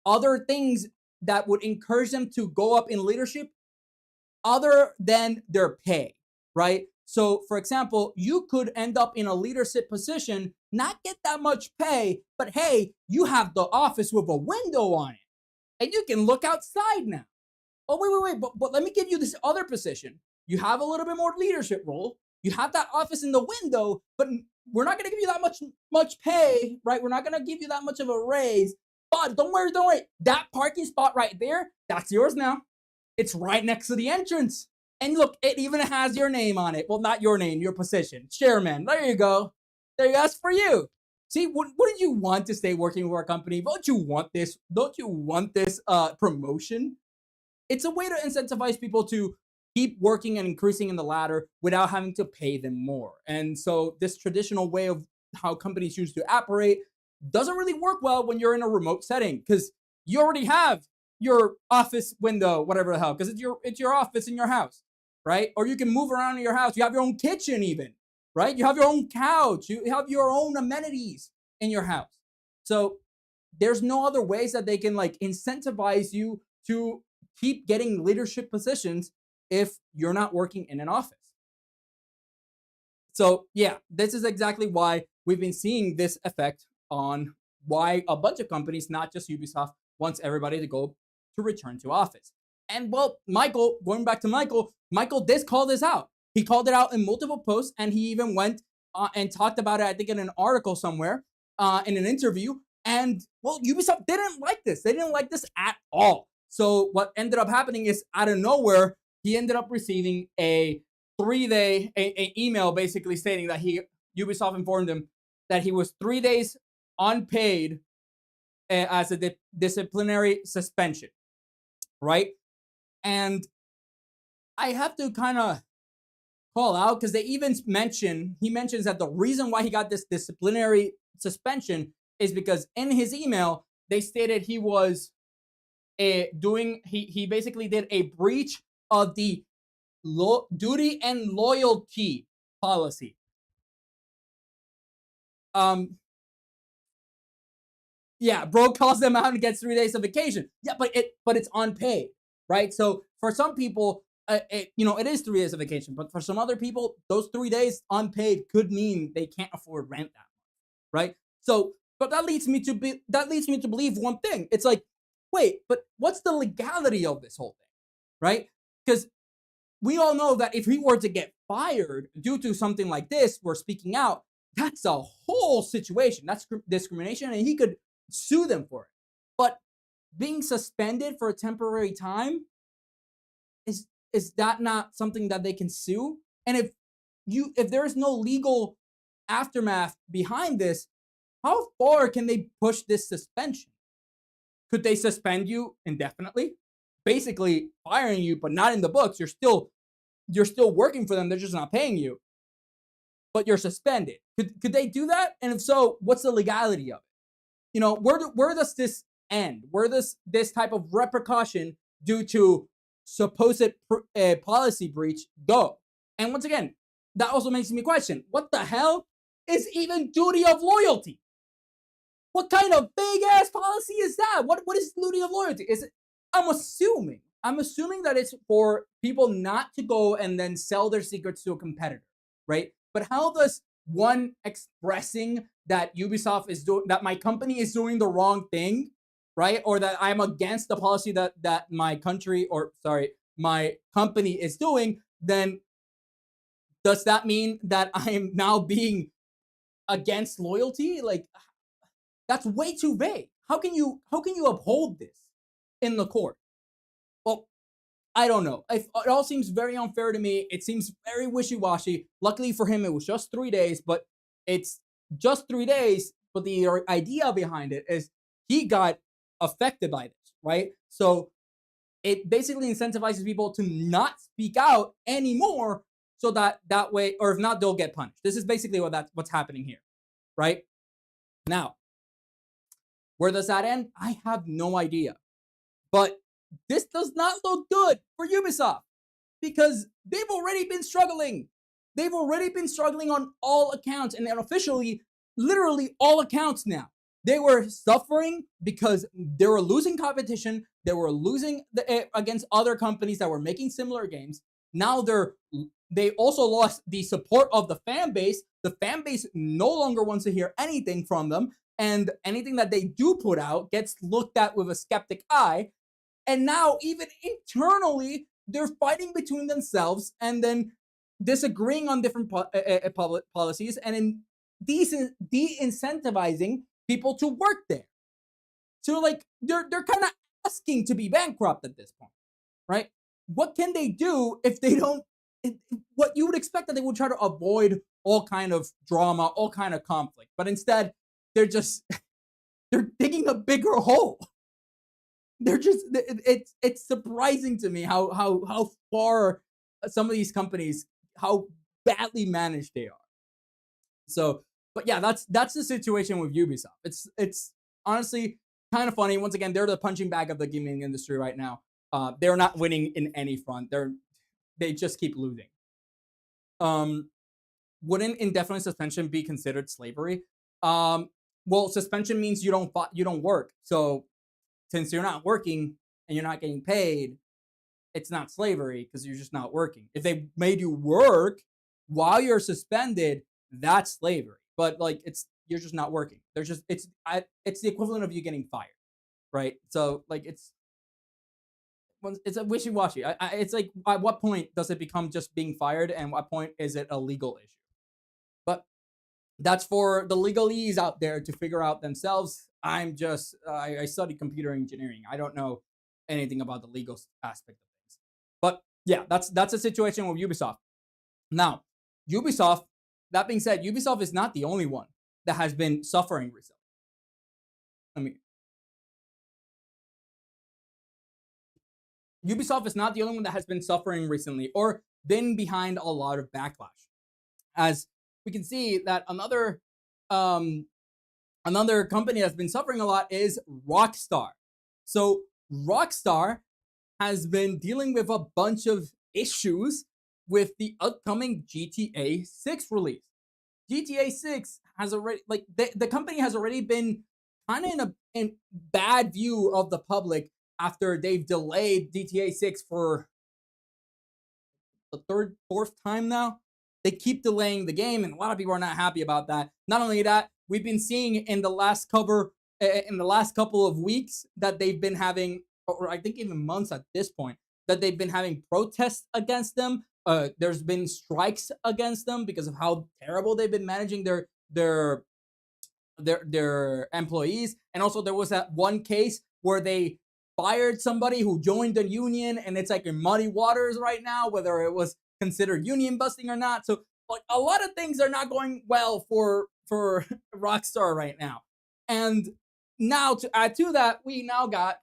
other things that would encourage them to go up in leadership other than their pay, right? So, for example, you could end up in a leadership position, not get that much pay, but hey, you have the office with a window on it, and you can look outside now. Oh, wait, but let me give you this other position. You have a little bit more leadership role. You have that office in the window, but we're not going to give you that much pay, right? We're not going to give you that much of a raise. But don't worry. That parking spot right there, that's yours now. It's right next to the entrance. And look, it even has your name on it. Well, not your name, your position. Chairman. There you go. There you go. That's for you. See, wouldn't you want to stay working for a company? Don't you want this? Don't you want this promotion? It's a way to incentivize people to keep working and increasing in the ladder without having to pay them more. And so this traditional way of how companies used to operate doesn't really work well when you're in a remote setting because you already have your office window, whatever the hell, because it's your office in your house, right? Or you can move around in your house. You have your own kitchen even, right? You have your own couch. You have your own amenities in your house. So there's no other ways that they can like incentivize you to keep getting leadership positions if you're not working in an office. So yeah, this is exactly why we've been seeing this effect on why a bunch of companies, not just Ubisoft, wants everybody to go to return to office. And well, Michael, going back to Michael did call this out. He called it out in multiple posts, and he even went and talked about it, I think, in an article somewhere, in an interview. And well, Ubisoft didn't like this. They didn't like this at all. So what ended up happening is out of nowhere, he ended up receiving a 3-day email basically stating that Ubisoft informed him that he was 3 days unpaid as a disciplinary suspension, right? And I have to kind of call out because he mentions that the reason why he got this disciplinary suspension is because in his email, they stated he was he basically did a breach of the duty and loyalty policy. Yeah, bro calls them out and gets 3 days of vacation. Yeah, but it's unpaid, right? So for some people, it is 3 days of vacation, but for some other people, those 3 days unpaid could mean they can't afford rent that much, right? So, but that leads me to believe one thing. It's like, wait, but what's the legality of this whole thing, right? Because we all know that if he were to get fired due to something like this, we're speaking out, that's a whole situation. That's discrimination, and he could sue them for it. But being suspended for a temporary time, is that not something that they can sue? And if there is no legal aftermath behind this, how far can they push this suspension? Could they suspend you indefinitely? Basically firing you, but not in the books. You're still working for them. They're just not paying you. But you're suspended. Could they do that? And if so, what's the legality of it? Where does this end? Where does this type of repercussion due to supposed policy breach go? And once again, that also makes me question, what the hell is even duty of loyalty? What kind of big ass policy is that? What is duty of loyalty? Is it? I'm assuming that it's for people not to go and then sell their secrets to a competitor, right? But how does one expressing that Ubisoft is doing, that my company is doing the wrong thing, right? Or that I'm against the policy that my company is doing, then does that mean that I am now being against loyalty? Like, that's way too vague. How can you uphold this in the court? Well, I don't know. It all seems very unfair to me. It seems very wishy-washy. Luckily for him, it was just 3 days, but it's just 3 days. But the idea behind it is he got affected by this, right? So it basically incentivizes people to not speak out anymore, so that way, or if not, they'll get punished. This is basically what's happening here, right? Now, where does that end? I have no idea. But this does not look good for Ubisoft because they've already been struggling. They've already been struggling on all accounts, and officially, literally all accounts now. They were suffering because they were losing competition. They were losing against other companies that were making similar games. Now they also lost the support of the fan base. The fan base no longer wants to hear anything from them, and anything that they do put out gets looked at with a skeptic eye. And now, even internally, they're fighting between themselves and then disagreeing on different public policies and in de-incentivizing people to work there. So, like, they're kind of asking to be bankrupt at this point, right? What can they do if they don't? What you would expect that they would try to avoid all kind of drama, all kind of conflict, but instead they're just they're digging a bigger hole. They're just it's surprising to me how far some of these companies, how badly managed they are. So, but yeah, that's the situation with Ubisoft. It's honestly kind of funny. Once again, they're the punching bag of the gaming industry right now. They're not winning in any front. They just keep losing. Wouldn't indefinite suspension be considered slavery? Well, suspension means you don't work. So since you're not working and you're not getting paid, it's not slavery because you're just not working. If they made you work while you're suspended, that's slavery. But like you're just not working. It's the equivalent of you getting fired, right? So like it's a wishy-washy. It's like at what point does it become just being fired, and what point is it a legal issue? But that's for the legalese out there to figure out themselves. I study computer engineering. I don't know anything about the legal aspect of things. But yeah, that's a situation with Ubisoft. Now, Ubisoft, that being said, Ubisoft is not the only one that has been suffering recently. I mean, Ubisoft is not the only one that has been suffering recently or been behind a lot of backlash. As we can see that another company that's been suffering a lot is Rockstar. So Rockstar has been dealing with a bunch of issues with the upcoming GTA 6 release. GTA 6 has already, like, the company has already been kind of in bad view of the public after they've delayed GTA 6 for the fourth time now. They keep delaying the game, and a lot of people are not happy about that. Not only that, we've been seeing in the last couple of weeks that they've been having, or I think even months at this point, that they've been having protests against them. There's been strikes against them because of how terrible they've been managing their employees. And also there was that one case where they fired somebody who joined the union, and it's like in muddy waters right now whether it was considered union busting or not. So like a lot of things are not going well for Rockstar right now. And now to add to that, we now got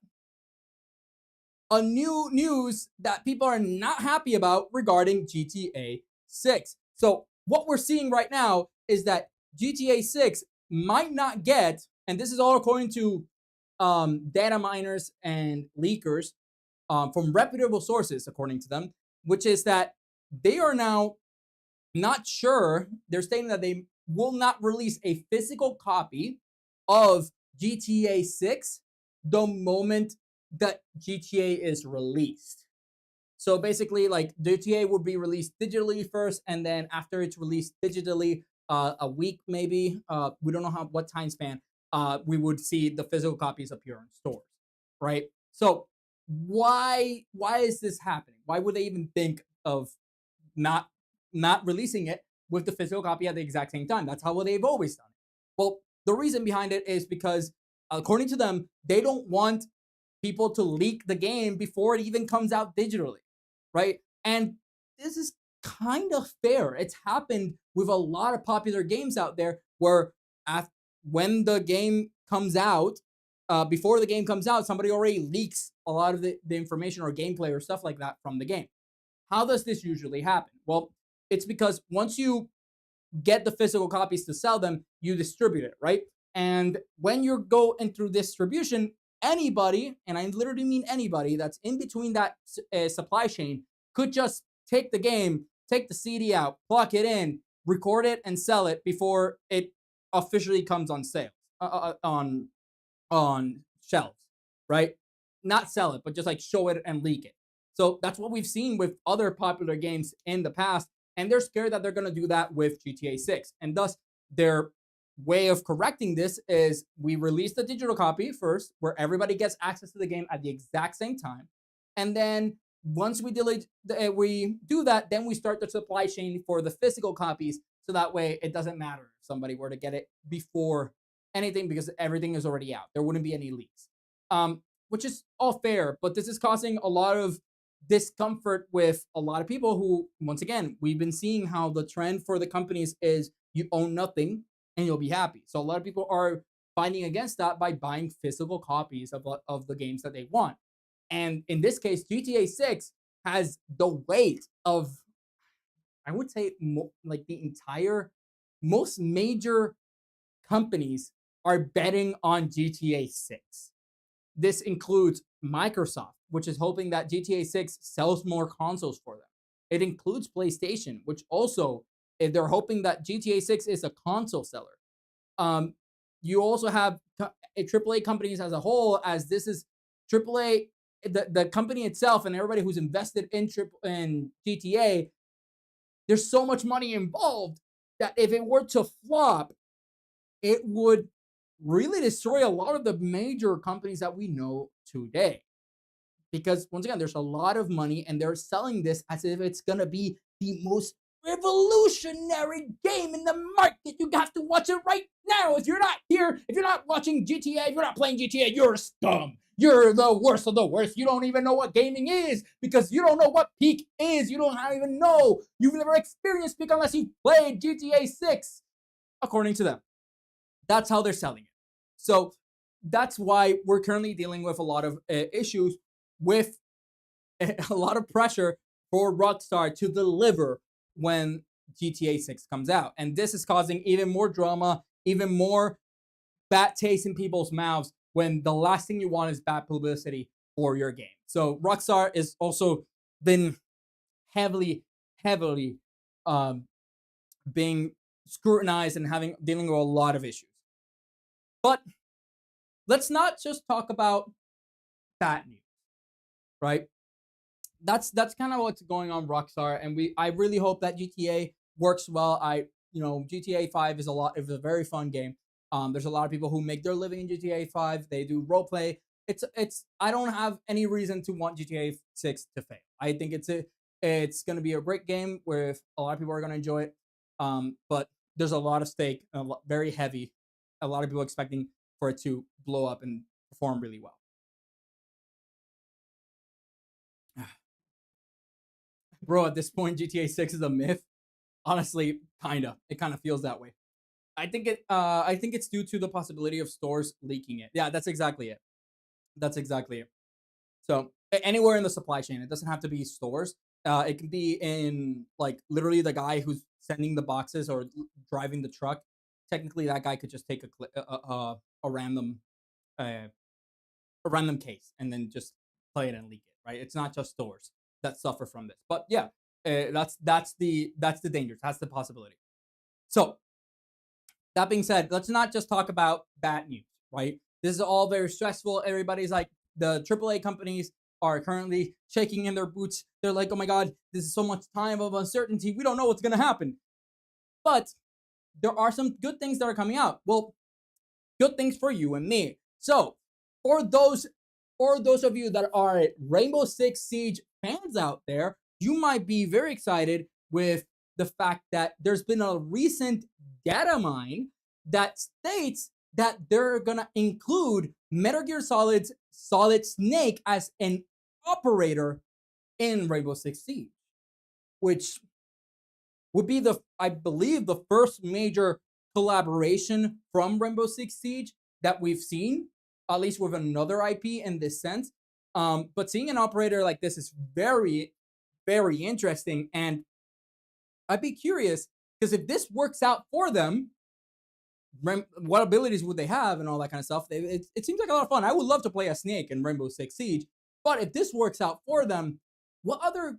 a new news that people are not happy about regarding GTA 6. So what we're seeing right now is that GTA 6 might not get, and this is all according to data miners and leakers from reputable sources, according to them, which is that they are now not sure. They're stating that they will not release a physical copy of GTA 6 the moment that GTA is released. So basically, like, GTA would be released digitally first, and then after it's released digitally, a week maybe, we don't know what time span, we would see the physical copies appear in stores, right? So why is this happening? Why would they even think of not releasing it with the physical copy at the exact same time? That's how they've always done it. Well, the reason behind it is because, according to them, they don't want people to leak the game before it even comes out digitally, right? And this is kind of fair. It's happened with a lot of popular games out there where when the game comes out, before the game comes out, somebody already leaks a lot of the information or gameplay or stuff like that from the game. How does this usually happen? Well, it's because once you get the physical copies to sell them, you distribute it, right? And when you go in through distribution, anybody, and I literally mean anybody that's in between that supply chain, could just take the game, take the CD out, plug it in, record it, and sell it before it officially comes on sale. on shelves, right? Not sell it, but just like show it and leak it. So that's what we've seen with other popular games in the past, and they're scared that they're going to do that with GTA 6. And thus, their way of correcting this is we release the digital copy first, where everybody gets access to the game at the exact same time, and then once we do that, then we start the supply chain for the physical copies. So that way, it doesn't matter if somebody were to get it before anything because everything is already out. There wouldn't be any leaks, which is all fair. But this is causing a lot of discomfort with a lot of people who, once again, we've been seeing how the trend for the companies is you own nothing and you'll be happy. So a lot of people are fighting against that by buying physical copies of the games that they want. And in this case, GTA 6 has the weight of, I would say, like the entire, most major companies are betting on GTA 6. This includes Microsoft, which is hoping that GTA 6 sells more consoles for them. It includes PlayStation, which also, if they're hoping that GTA 6 is a console seller. You also have AAA companies as a whole, as this is AAA, the company itself, and everybody who's invested in GTA. There's so much money involved that if it were to flop, it would really destroy a lot of the major companies that we know today. Because once again, there's a lot of money and they're selling this as if it's going to be the most revolutionary game in the market. You have to watch it right now. If you're not here, if you're not watching GTA, if you're not playing GTA, you're scum. You're the worst of the worst. You don't even know what gaming is because you don't know what peak is. You don't even know. You've never experienced peak unless you've played GTA 6, according to them. That's how they're selling it. So that's why we're currently dealing with a lot of issues with a lot of pressure for Rockstar to deliver when GTA 6 comes out. And this is causing even more drama, even more bad taste in people's mouths when the last thing you want is bad publicity for your game. So Rockstar is also been heavily being scrutinized and dealing with a lot of issues. But let's not just talk about bad news, right? That's kind of what's going on Rockstar, and I really hope that GTA works well. GTA 5 is a very fun game. There's a lot of people who make their living in GTA 5. They do role play. I don't have any reason to want GTA 6 to fail. I think it's going to be a great game where a lot of people are going to enjoy it. But there's a lot of stake, very heavy. A lot of people expecting for it to blow up and perform really well. Bro, at this point, GTA 6 is a myth. Honestly, kinda. It kind of feels that way. I think it's due to the possibility of stores leaking it. Yeah, that's exactly it. That's exactly it. So anywhere in the supply chain, it doesn't have to be stores. It can be in like literally the guy who's sending the boxes or driving the truck. Technically, that guy could just take a random uh, a random case and then just play it and leak it. Right? It's not just stores that suffer from this. But yeah, that's the danger. That's the possibility. So that being said, let's not just talk about bad news, right? This is all very stressful. Everybody's like, the AAA companies are currently shaking in their boots. They're like, oh my God, this is so much time of uncertainty. We don't know what's going to happen. But there are some good things that are coming out. Well, good things for you and me. So for those of you that are Rainbow Six Siege fans out there, you might be very excited with the fact that there's been a recent data mine that states that they're gonna include Metal Gear Solid's Solid Snake as an operator in Rainbow Six Siege, which would be I believe, the first major collaboration from Rainbow Six Siege that we've seen, at least with another IP in this sense. But seeing an operator like this is very, very interesting, and I'd be curious because if this works out for them, what abilities would they have and all that kind of stuff? It seems like a lot of fun. I would love to play a Snake in Rainbow Six Siege, but if this works out for them, what other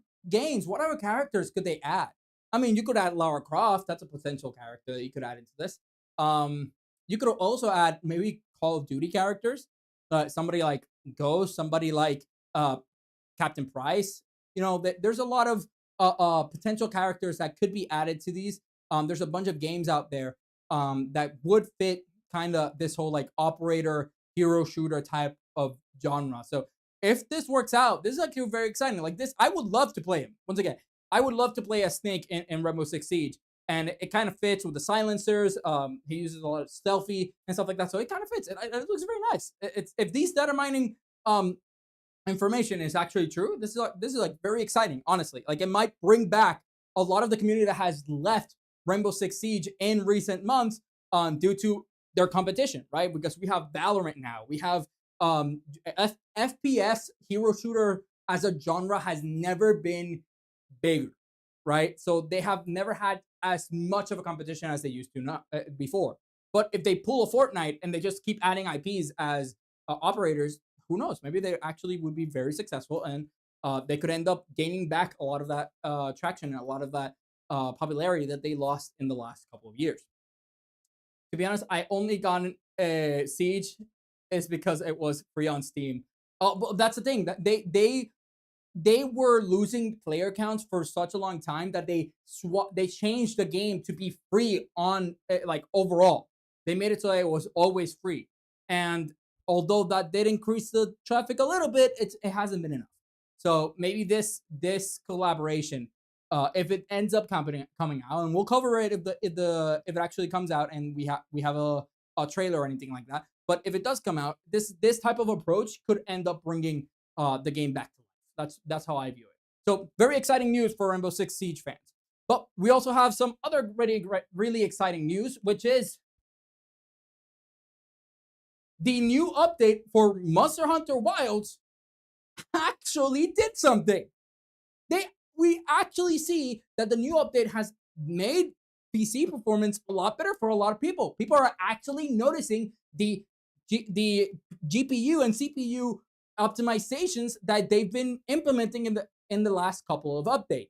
characters could they add? I mean, you could add Lara Croft. That's a potential character that you could add into this. You could also add maybe Call of Duty characters, somebody like Ghost, somebody like uh, Captain Price. There's a lot of potential characters that could be added to these. There's a bunch of games out there that would fit kind of this whole like operator hero shooter type of genre. So if this works out, this is actually very exciting. Like this, I would love to play him. Once again, I would love to play a Snake in Rainbow Six Siege, and it kind of fits with the silencers. He uses a lot of stealthy and stuff like that, so it kind of fits. It looks very nice. It's if these data mining information is actually true, this is like very exciting, honestly. Like it might bring back a lot of the community that has left Rainbow Six Siege in recent months due to their competition, right? Because we have Valorant now. We have FPS hero shooter as a genre has never been bigger, right? So they have never had as much of a competition as they used to not before. But if they pull a Fortnite and they just keep adding IPs as operators, who knows? Maybe they actually would be very successful, and they could end up gaining back a lot of that traction and a lot of that popularity that they lost in the last couple of years. To be honest, I only got Siege is because it was free on Steam. But that's the thing that they were losing player counts for such a long time that they changed the game to be free on like overall. They made it so that it was always free, and although that did increase the traffic a little bit, it hasn't been enough. So maybe this collaboration, if it ends up coming out, and we'll cover it if it actually comes out, and we have a trailer or anything like that. But if it does come out, this type of approach could end up bringing the game back to life. That's how I view it. So very exciting news for Rainbow Six Siege fans. But we also have some other really exciting news, which is the new update for Monster Hunter Wilds actually did something. We actually see that the new update has made PC performance a lot better for a lot of people. People are actually noticing the GPU and CPU optimizations that they've been implementing in the last couple of updates.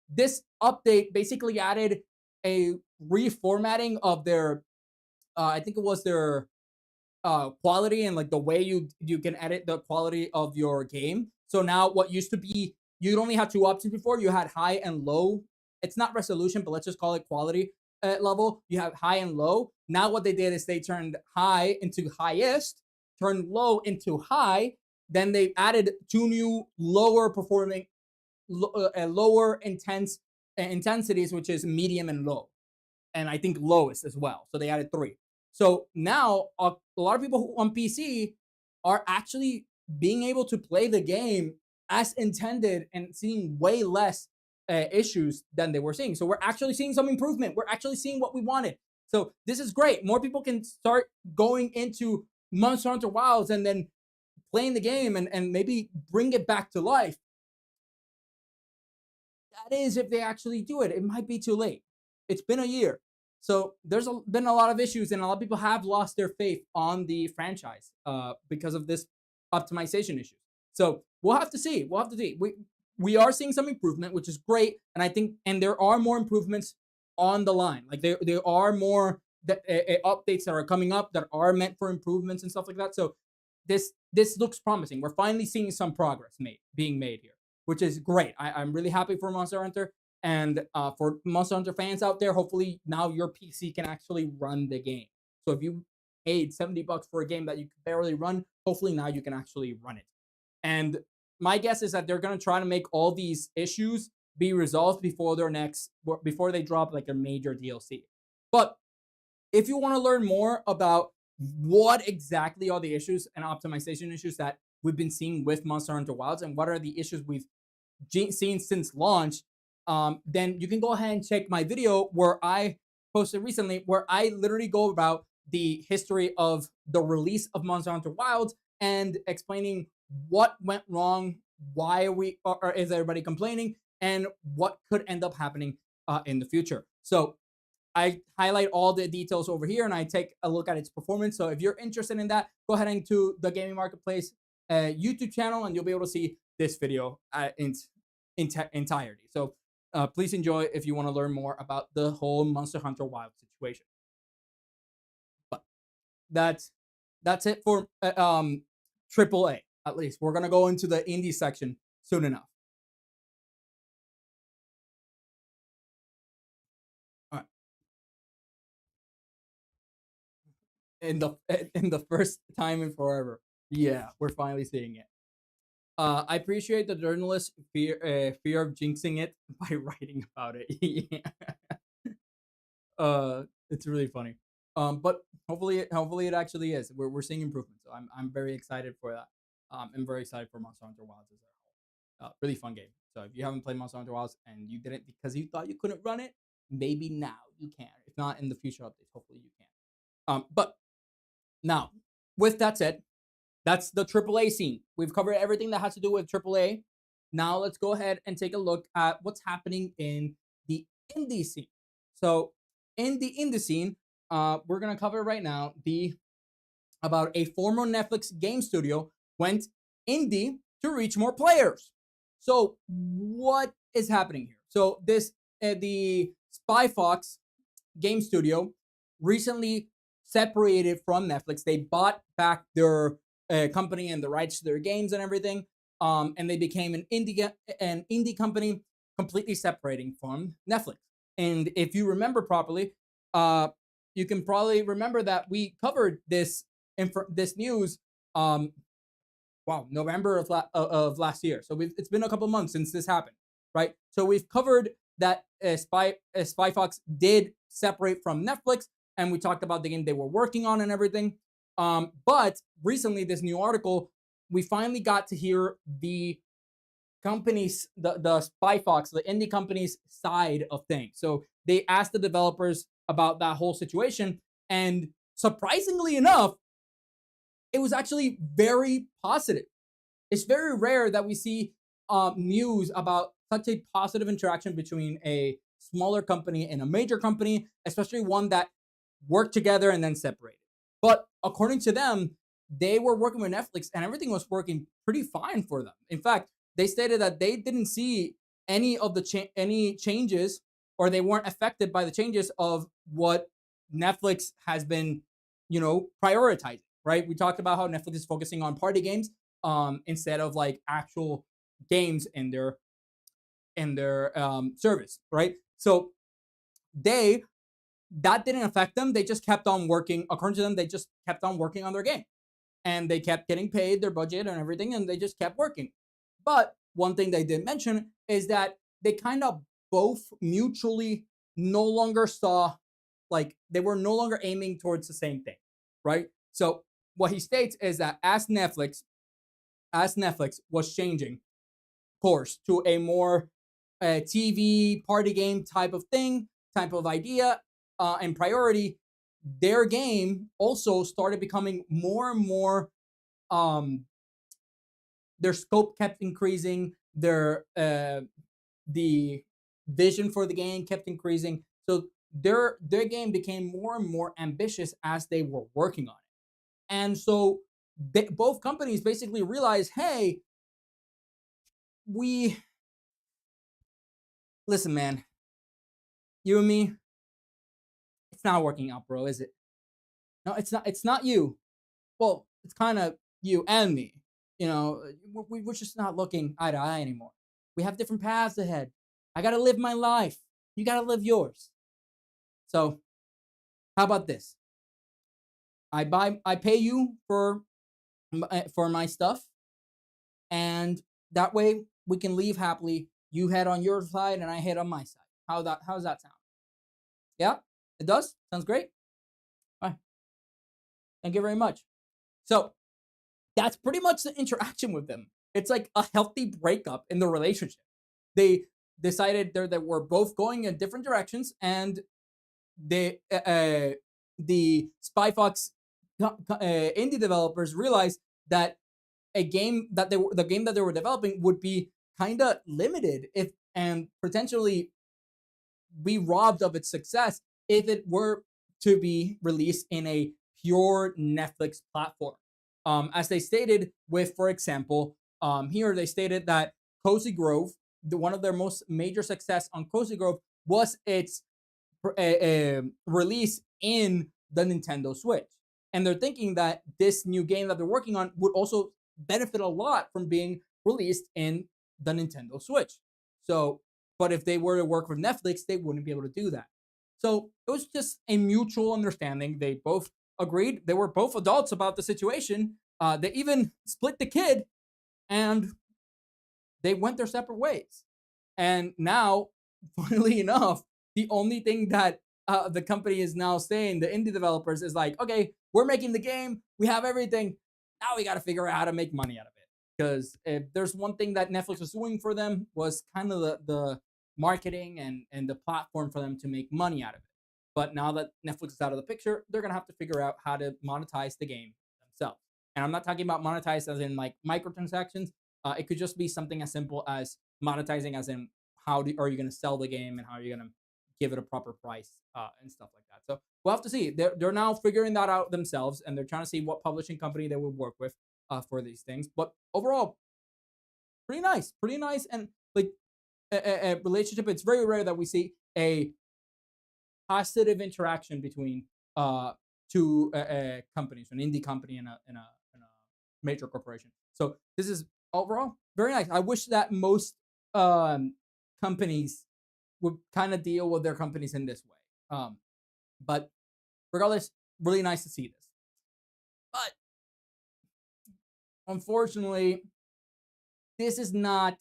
This update basically added a reformatting of their I think it was their quality and like the way you can edit the quality of your game. So now what used to be you'd only have two options before. You had high and low. It's not resolution, but let's just call it quality level. You have high and low. Now what they did is they turned high into highest, turned low into high. Then they added two new lower performing, lower intensities, which is medium and low, and I think lowest as well. So they added three. So now a lot of people on PC are actually being able to play the game as intended and seeing way less issues than they were seeing. So we're actually seeing some improvement. We're actually seeing what we wanted. So this is great. More people can start going into Monster Hunter Wilds and then playing the game and maybe bring it back to life. That is if they actually do it. It might be too late. It's been a year. So there's been a lot of issues, and a lot of people have lost their faith on the franchise because of this optimization issues. So we'll have to see. We'll have to see. We are seeing some improvement, which is great, and I think, and there are more improvements on the line. Like there are more updates that are coming up that are meant for improvements and stuff like that. So this looks promising. We're finally seeing some progress being made here, which is great. I'm really happy for Monster Hunter. And for Monster Hunter fans out there, hopefully now your PC can actually run the game. So if you paid $70 for a game that you could barely run, hopefully now you can actually run it. And my guess is that they're going to try to make all these issues be resolved before they drop like a major DLC. But if you want to learn more about what exactly are the issues and optimization issues that we've been seeing with Monster Hunter Wilds and what are the issues we've seen since launch, then you can go ahead and check my video where I posted recently, where I literally go about the history of the release of Monster Hunter Wilds and explaining what went wrong, why is everybody complaining, and what could end up happening in the future. So I highlight all the details over here and I take a look at its performance. So if you're interested in that, go ahead into the Gaming Marketplace YouTube channel and you'll be able to see this video in entirety. So please enjoy if you want to learn more about the whole Monster Hunter Wild situation. that's that's it for AAA. At least we're gonna go into the indie section soon enough. All right. In the first time in forever. Yeah, we're finally seeing it. I appreciate the journalist fear of jinxing it by writing about it. Yeah. It's really funny. But hopefully it actually is. We're seeing improvement, so I'm very excited for that. I'm very excited for Monster Hunter Wilds as a whole. Really fun game. So if you haven't played Monster Hunter Wilds and you didn't because you thought you couldn't run it, maybe now you can. If not in the future updates, hopefully you can. But now, with that said, that's the AAA scene. We've covered everything that has to do with AAA. Now let's go ahead and take a look at what's happening in the indie scene. So in the indie scene, we're gonna cover right now the about a former Netflix game studio went indie to reach more players. So what is happening here? So this the Spy Fox game studio recently separated from Netflix. They bought back their company and the rights to their games and everything, and they became an indie company completely separating from Netflix. And if you remember properly, uh, you can probably remember that we covered this news. Wow, November of last year. So it's been a couple months since this happened, right? So we've covered that Spy Fox did separate from Netflix, and we talked about the game they were working on and everything. But recently, this new article, we finally got to hear the company's the Spy Fox, the indie company's side of things. So they asked the developers about that whole situation, and surprisingly enough, it was actually very positive. It's very rare that we see news about such a positive interaction between a smaller company and a major company, especially one that worked together and then separated. But according to them, they were working with Netflix and everything was working pretty fine for them. In fact, they stated that they didn't see any of the any changes, or they weren't affected by the changes of what Netflix has been, prioritizing. Right? We talked about how Netflix is focusing on party games instead of like actual games in their service, right? So they that didn't affect them. They just kept on working. According to them, they just kept on working on their game, and they kept getting paid their budget and everything, and they just kept working. But one thing they did mention is that they kind of both mutually no longer saw, like, they were no longer aiming towards the same thing, right? So what he states is that as Netflix was changing course to a more TV party game type of thing, type of idea, and priority, their game also started becoming more and more. Their scope kept increasing. The vision for the game kept increasing. So their game became more and more ambitious as they were working on it. And so both companies basically realized, hey, we listen, man, you and me, it's not working out, bro, is it? No, it's not. It's not you. Well, it's kind of you and me. We're just not looking eye to eye anymore. We have different paths ahead. I gotta live my life. You gotta live yours. So, how about this? I pay you for my stuff, and that way we can leave happily. You head on your side, and I head on my side. How's that sound? Yeah, it does. Sounds great. All right. Thank you very much. So that's pretty much the interaction with them. It's like a healthy breakup in the relationship. They decided that we're both going in different directions, and the Spy Fox indie developers realized that the game that they were developing would be kind of limited if and potentially be robbed of its success if it were to be released in a pure Netflix platform. As they stated with, for example, here they stated that Cozy Grove, one of their most major success on Cozy Grove was its release in the Nintendo Switch. and they're thinking that this new game that they're working on would also benefit a lot from being released in the Nintendo Switch. So, but if they were to work with Netflix, they wouldn't be able to do that. So it was just a mutual understanding. They both agreed. They were both adults about the situation. They even split the kid, and they went their separate ways. And now, funnily enough, the only thing that the company is now saying, the indie developers, is like, okay, we're making the game, we have everything. Now we got to figure out how to make money out of it. Because if there's one thing that Netflix was doing for them, was kind of the marketing and the platform for them to make money out of it. But now that Netflix is out of the picture, they're gonna have to figure out how to monetize the game themselves. And I'm not talking about monetize as in like microtransactions. It could just be something as simple as monetizing, as in are you going to sell the game and how are you going to give it a proper price and stuff like that. So we'll have to see. They're now figuring that out themselves, and they're trying to see what publishing company they would work with for these things. But overall, pretty nice, and like a relationship. It's very rare that we see a positive interaction between two companies, an indie company and a major corporation. So this is overall very nice. I wish that most companies would kind of deal with their companies in this way. But regardless, really nice to see this. But unfortunately, this is not.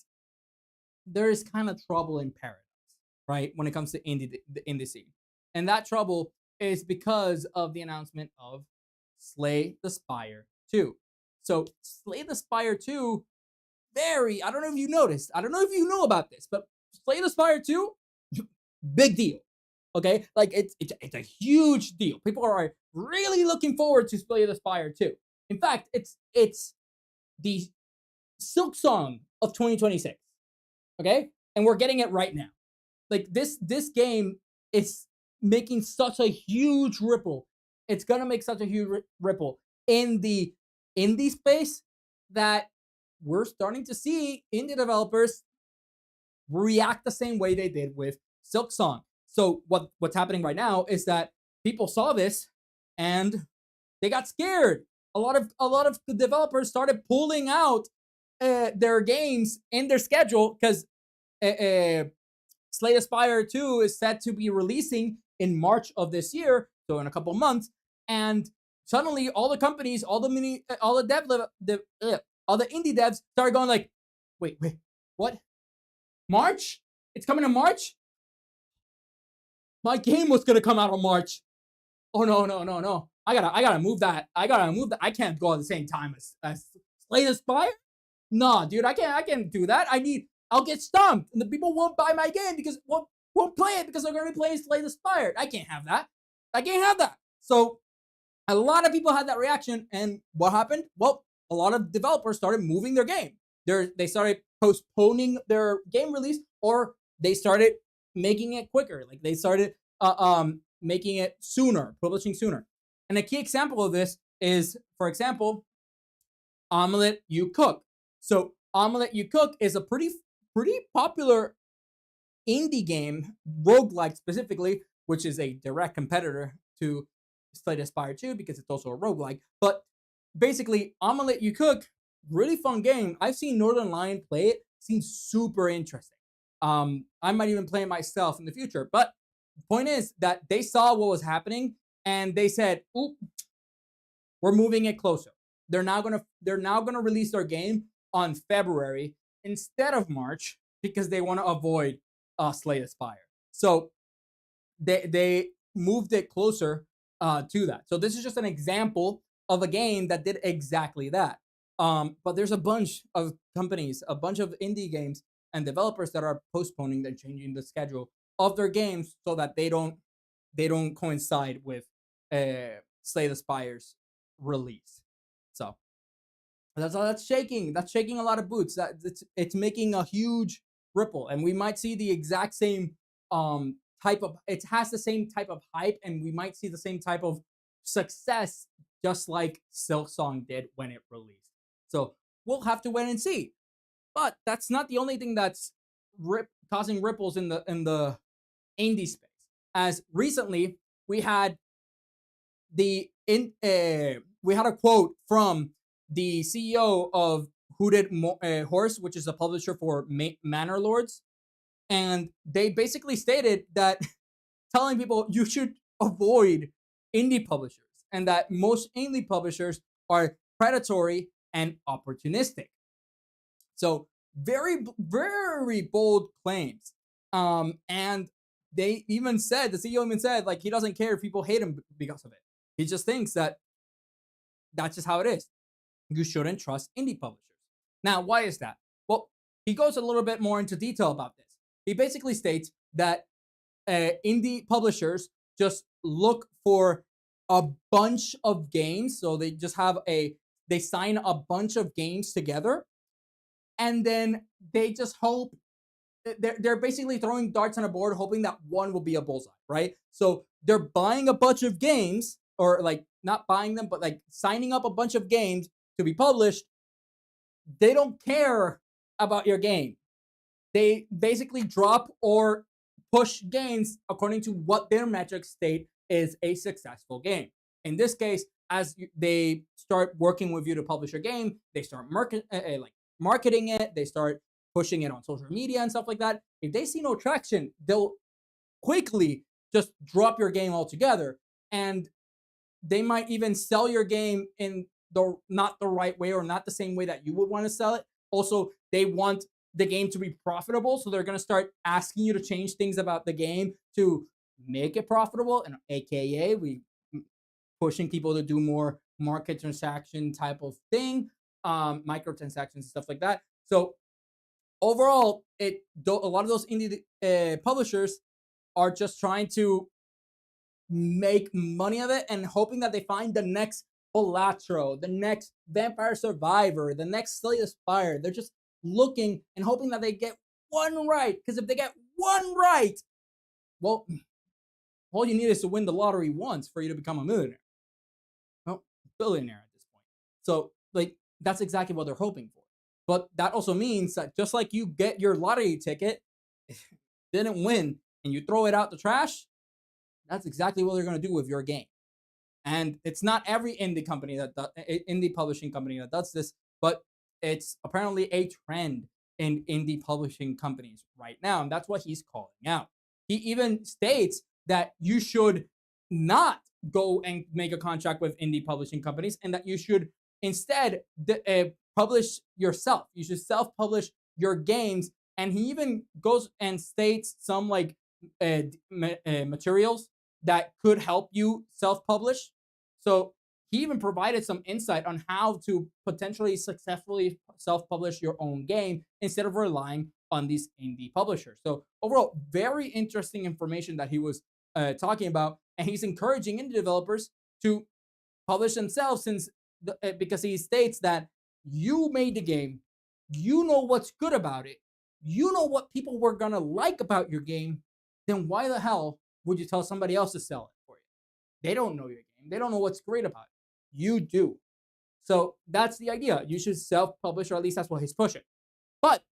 There is kind of trouble in paradise, right? When it comes to the indie scene, and that trouble is because of the announcement of Slay the Spire 2. So Slay the Spire 2, I don't know if you noticed, I don't know if you know about this, but Slay the Spire 2, big deal. Okay? Like it's a huge deal. People are really looking forward to Slay the Spire 2. In fact, it's the Silk Song of 2026. Okay? And we're getting it right now. Like this game is making such a huge ripple. It's gonna make such a huge ripple in the indie space that we're starting to see indie developers react the same way they did with Silk Song. So what's happening right now is that people saw this and they got scared. A lot of the developers started pulling out their games in their schedule because Slay the Spire 2 is set to be releasing in March of this year, so in a couple months, and suddenly all the companies, all the indie devs started going like, wait, what? March? It's coming in March? My game was gonna come out in March. Oh no. I gotta move that. I can't go at the same time as Slay the Spire. Nah, dude, I can't do that. I'll get stumped, and the people won't buy my game because won't play it because they're going to be playing Slay the Spire. I can't have that. So a lot of people had that reaction, and what happened? Well, a lot of developers started moving their game. They started postponing their game release, or they started making it quicker. Like they started making it sooner, publishing sooner. And a key example of this is, for example, Omelette You Cook. So Omelette You Cook is a pretty popular indie game, roguelike specifically, which is a direct competitor to Slay the Spire 2 because it's also a roguelike. But basically, Omelette You Cook, really fun game. I've seen Northern Lion play it. Seems super interesting. I might even play it myself in the future. But the point is that they saw what was happening and they said, "Oop, we're moving it closer." They're now gonna release their game on February instead of March because they want to avoid Slay the Spire. So they moved it closer to that. So this is just an example of a game that did exactly that. But there's a bunch of companies, a bunch of indie games and developers that are postponing and changing the schedule of their games so that they don't coincide with Slay the Spire's release. So that's shaking a lot of boots. That it's making a huge ripple, and we might see the exact same type of. It has the same type of hype, and we might see the same type of success, just like Silk Song did when it released. So we'll have to wait and see. But that's not the only thing that's causing ripples in the indie space. As recently we had the we had a quote from the CEO of Hooded Horse, which is a publisher for Manor Lords, and they basically stated that telling people you should avoid indie publishers and that most indie publishers are predatory and opportunistic. So very, very bold claims. And they even said, the CEO even said, like, he doesn't care if people hate him because of it. He just thinks that that's just how it is. You shouldn't trust indie publishers. Now, why is that? Well, he goes a little bit more into detail about this. He basically states that indie publishers just look for a bunch of games. So they just have they sign a bunch of games together, and then they just hope they're basically throwing darts on a board, hoping that one will be a bullseye, right? So they're buying a bunch of games, or like not buying them, but like signing up a bunch of games to be published. They don't care about your game. They basically drop or push games according to what their metrics state is a successful game. In this case, as they start working with you to publish your game, they start marketing it. They start pushing it on social media and stuff like that. If they see no traction, they'll quickly just drop your game altogether, and they might even sell your game in the not the right way or not the same way that you would want to sell it. Also, they want the game to be profitable, so they're going to start asking you to change things about the game to make it profitable, and aka we pushing people to do more market transaction type of thing, microtransactions and stuff like that. So overall, a lot of those indie publishers are just trying to make money of it and hoping that they find the next Balatro, the next Vampire Survivor, the next Slay the Spire. They're just looking and hoping that they get one right. Because if they get one right, well, all you need is to win the lottery once for you to become a millionaire. Well, billionaire at this point. So, like, that's exactly what they're hoping for. But that also means that just like you get your lottery ticket, didn't win, and you throw it out the trash, that's exactly what they're going to do with your game. And it's not every indie publishing company that does this, but it's apparently a trend in indie publishing companies right now, and that's what he's calling out. He even states that you should not go and make a contract with indie publishing companies, and that you should instead publish yourself. You should self-publish your games. And he even goes and states some like materials that could help you self-publish. So he even provided some insight on how to potentially successfully self-publish your own game instead of relying on these indie publishers. So overall, very interesting information that he was talking about, and he's encouraging indie developers to publish themselves because he states that you made the game, you know what's good about it, you know what people were gonna like about your game, then why the hell would you tell somebody else to sell it for you? They don't know your game. They don't know what's great about it. You do. So that's the idea. You should self-publish, or at least that's what he's pushing. But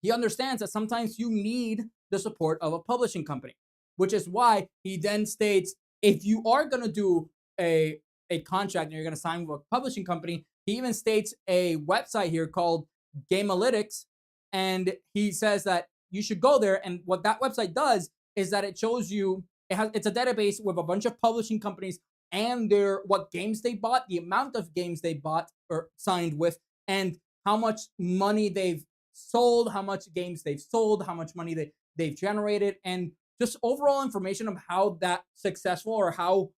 he understands that sometimes you need the support of a publishing company, which is why he then states if you are going to do a contract and you're going to sign with a publishing company, he even states a website here called Gamealytics, and he says that you should go there. And what that website does is that it shows you it's a database with a bunch of publishing companies and what games they bought, the amount of games they bought or signed with, and how much money they've sold, how much games they've sold, how much money they've generated, and just overall information of how that successful or how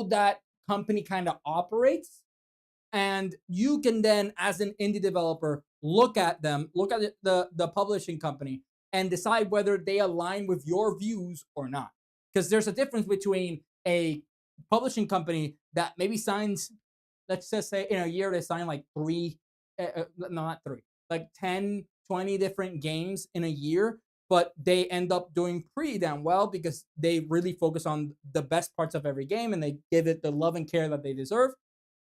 that company kind of operates. And you can then, as an indie developer, look at the publishing company and decide whether they align with your views or not. Because there's a difference between a publishing company that maybe signs, let's just say in a year they sign like not three, like 10, 20 different games in a year, but they end up doing pretty damn well because they really focus on the best parts of every game and they give it the love and care that they deserve.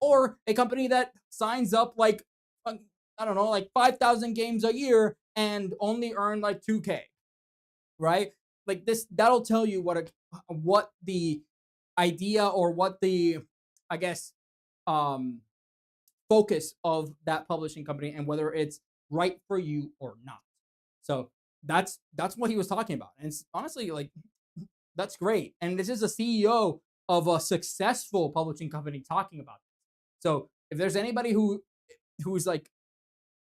Or a company that signs up like, I don't know, like 5,000 games a year and only earn like 2K, right? Like this, that'll tell you what the idea or what the I guess, um, focus of that publishing company and whether it's right for you or not. So that's what he was talking about, and it's honestly like that's great. And this is a CEO of a successful publishing company talking about this. So if there's anybody who's like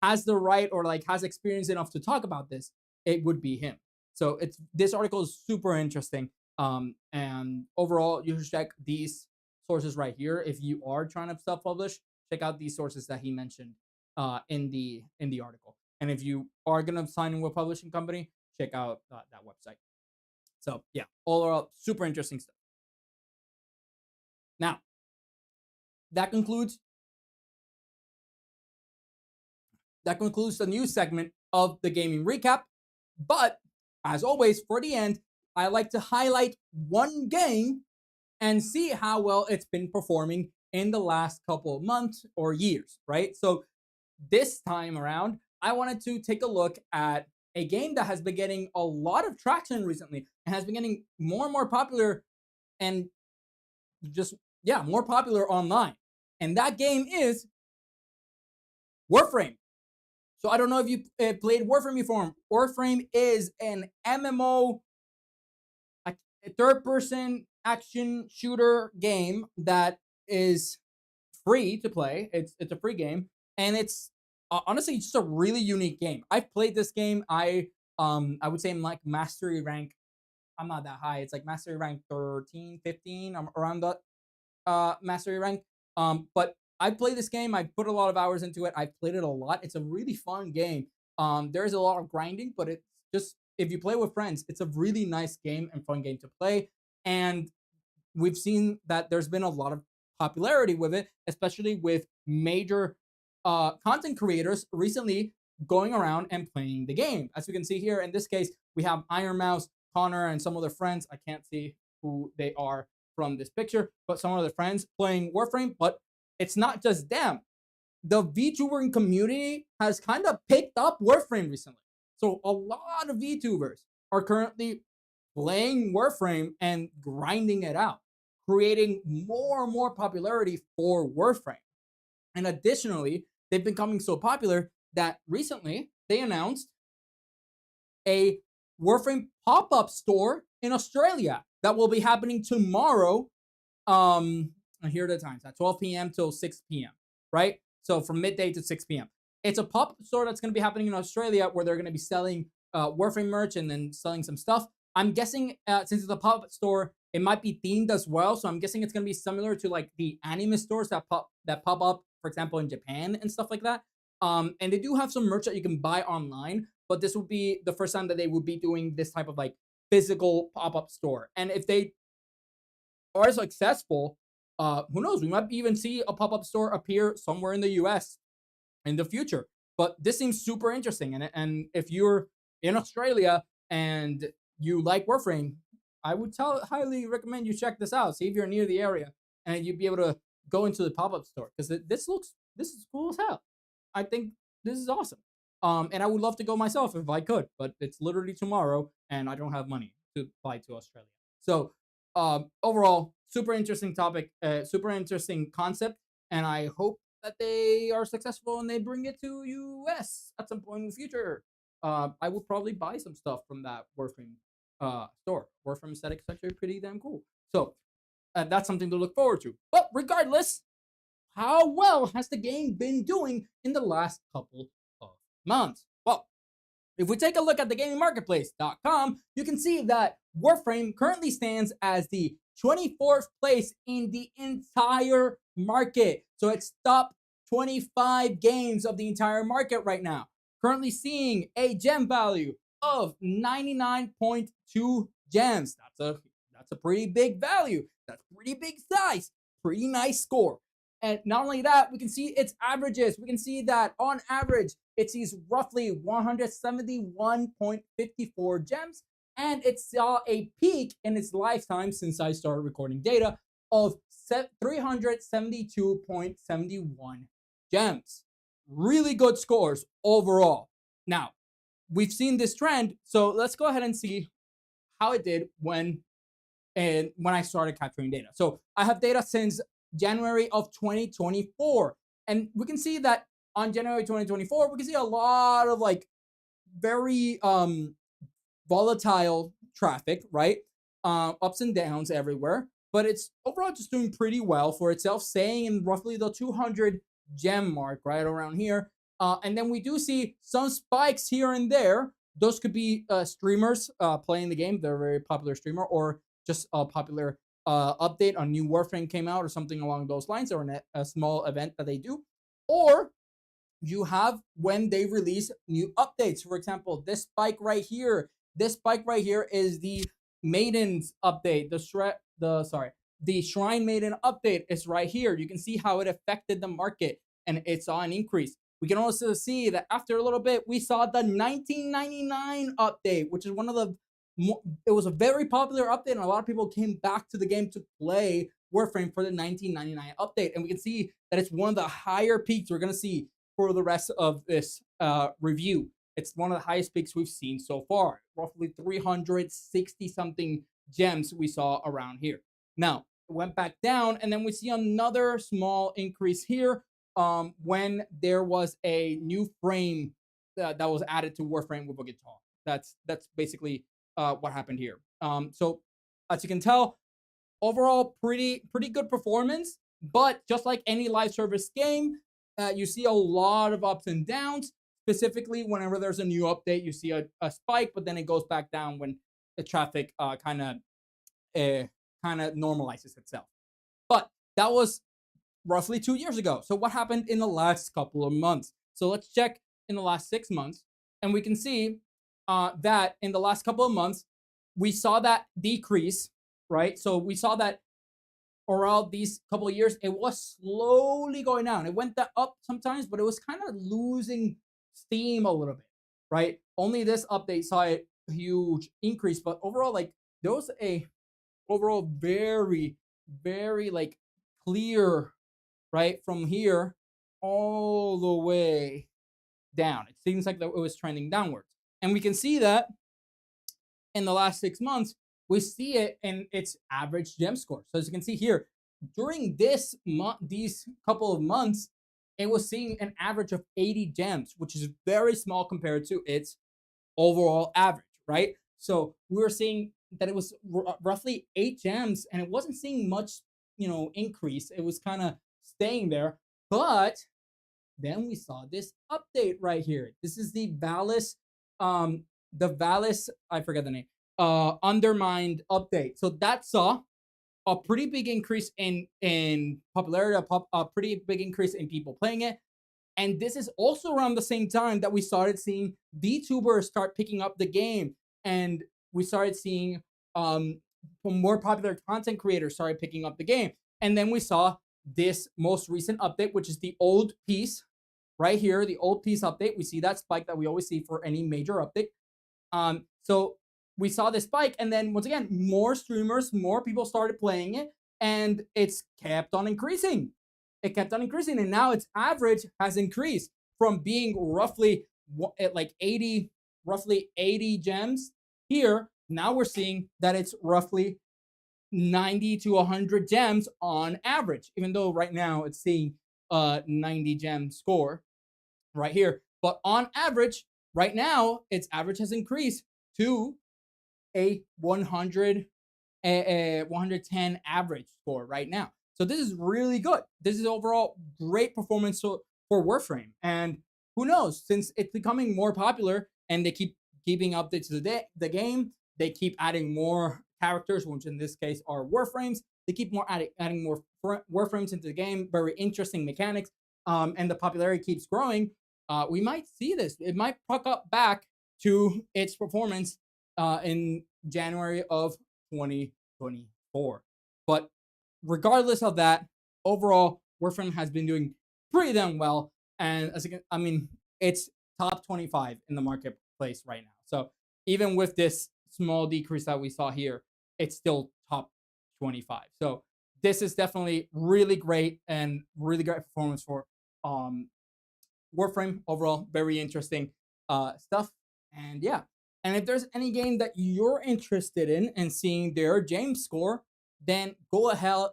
has the right or like has experience enough to talk about this, it would be him. So it's this article is super interesting. And overall, you should check these sources right here if you are trying to self-publish. Check out these sources that he mentioned in the article. And if you are gonna sign in with a publishing company, check out that website. So yeah, all super interesting stuff. Now that concludes the news segment of the gaming recap. But as always, for the end, I like to highlight one game and see how well it's been performing in the last couple of months or years, right? So this time around, I wanted to take a look at a game that has been getting a lot of traction recently and has been getting more and more popular and just, yeah, more popular online. And that game is Warframe. So I don't know if you played Warframe before. Warframe is an MMO, a third-person action shooter game that is free to play. It's a free game, and it's honestly just a really unique game. I've played this game. I would say I'm like mastery rank. I'm not that high. It's like mastery rank 13, 15. I'm around that mastery rank. But I played this game. I put a lot of hours into it. I played it a lot. It's a really fun game. There's a lot of grinding, but it's just if you play with friends, it's a really nice game and fun game to play. And we've seen that there's been a lot of popularity with it, especially with major content creators recently going around and playing the game. As we can see here, in this case, we have Iron Mouse, Connor, and some other friends. I can't see who they are from this picture, but some of their friends playing Warframe. But it's not just them. The VTubering community has kind of picked up Warframe recently. So a lot of VTubers are currently playing Warframe and grinding it out, creating more and more popularity for Warframe. And additionally, they've been becoming so popular that recently they announced a Warframe pop-up store in Australia that will be happening tomorrow. And here are the times at 12 p.m. till 6 p.m. Right? So from midday to 6 p.m. It's a pop-up store that's going to be happening in Australia where they're going to be selling Warframe merch and then selling some stuff. I'm guessing since it's a pop-up store, it might be themed as well. So I'm guessing it's going to be similar to like the anime stores that pop up, for example, in Japan and stuff like that. And they do have some merch that you can buy online, but this would be the first time that they would be doing this type of like physical pop-up store. And if they are successful, who knows? We might even see a pop-up store appear somewhere in the US in the future. But this seems super interesting. And if you're in Australia and you like Warframe, I would highly recommend you check this out. See if you're near the area and you'd be able to go into the pop-up store because this is cool as hell. I think this is awesome. And I would love to go myself if I could, but it's literally tomorrow and I don't have money to fly to Australia. So overall, super interesting topic, super interesting concept, and I hope that they are successful and they bring it to US at some point in the future. I would probably buy some stuff from that Warframe store. Warframe aesthetic is actually pretty damn cool. So that's something to look forward to. But regardless, how well has the game been doing in the last couple of months? Well, if we take a look at the gamingmarketplace.com, you can see that Warframe currently stands as the 24th place in the entire market. So it's top 25 games of the entire market right now. Currently seeing a gem value of 99.2 gems. That's a pretty big value. That's pretty big size. Pretty nice score. And not only that, we can see its averages. We can see that on average, it sees roughly 171.54 gems. And it saw a peak in its lifetime since I started recording data of 372.71 gems. Really good scores overall. Now, we've seen this trend, so let's go ahead and see how it did when I started capturing data. So I have data since January of 2024. And we can see that on January 2024, we can see a lot of like very volatile traffic, right? Ups and downs everywhere, but it's overall just doing pretty well for itself, staying in roughly the 200 gem mark, right around here. And then we do see some spikes here and there. Those could be streamers playing the game. They're a very popular streamer, or just a popular update. A new Warframe came out, or something along those lines, or a small event that they do. Or you have when they release new updates. For example, this spike right here. This spike right here is the Maidens update. The Shrine Maiden update is right here. You can see how it affected the market, and it saw an increase. We can also see that after a little bit, we saw the 1999 update, which is one of the it was a very popular update, and a lot of people came back to the game to play Warframe for the 1999 update. And we can see that it's one of the higher peaks we're going to see for the rest of this review. It's one of the highest peaks we've seen so far, roughly 360 something gems we saw around here. Now, it went back down, and then we see another small increase here when there was a new frame that was added to Warframe with a guitar. That's basically what happened here. So as you can tell, overall pretty good performance, but just like any live service game, you see a lot of ups and downs. Specifically, whenever there's a new update, you see a spike, but then it goes back down when the traffic kind of normalizes itself. But that was roughly 2 years ago. So what happened in the last couple of months? So let's check in the last 6 months, and we can see that in the last couple of months, we saw that decrease, right? So we saw that around these couple of years, it was slowly going down. It went up sometimes, but it was kind of losing steam a little bit, right? Only this update saw a huge increase, but overall, like there was a overall very like clear, right, from here all the way down. It seems like it was trending downwards, and we can see that in the last 6 months, we see it in its average gem score. So as you can see here, during these couple of months, it was seeing an average of 80 gems, which is very small compared to its overall average, right? So we were seeing that it was roughly 8 gems, and it wasn't seeing much, increase. It was kind of staying there. But then we saw this update right here. This is the Valis, I forget the name, Undermined update. So that saw a pretty big increase in popularity, a pretty big increase in people playing it. And this is also around the same time that we started seeing VTubers start picking up the game, and we started seeing more popular content creators started picking up the game. And then we saw this most recent update, which is the old piece right here, the old piece update. We see that spike that we always see for any major update. So we saw this spike, and then once again, more streamers, more people started playing it, and it's kept on increasing. It kept on increasing, and now its average has increased from being roughly at like 80, roughly 80 gems here. Now we're seeing that it's roughly 90 to 100 gems on average, even though right now it's seeing a 90 gem score right here. But on average, right now, its average has increased to a 110 average score right now. So this is really good. This is overall great performance for Warframe. And who knows, since it's becoming more popular and they keep keeping updates to the game, they keep adding more characters, which in this case are Warframes. They keep adding more Warframes into the game, very interesting mechanics, and the popularity keeps growing. We might see this. It might puck up back to its performance in January of 2024. But regardless of that, overall, Warframe has been doing pretty damn well. And it's top 25 in the marketplace right now. So even with this small decrease that we saw here, it's still top 25. So this is definitely really great and really great performance for Warframe overall. Very interesting stuff. And yeah. And if there's any game that you're interested in and seeing their James score, then go ahead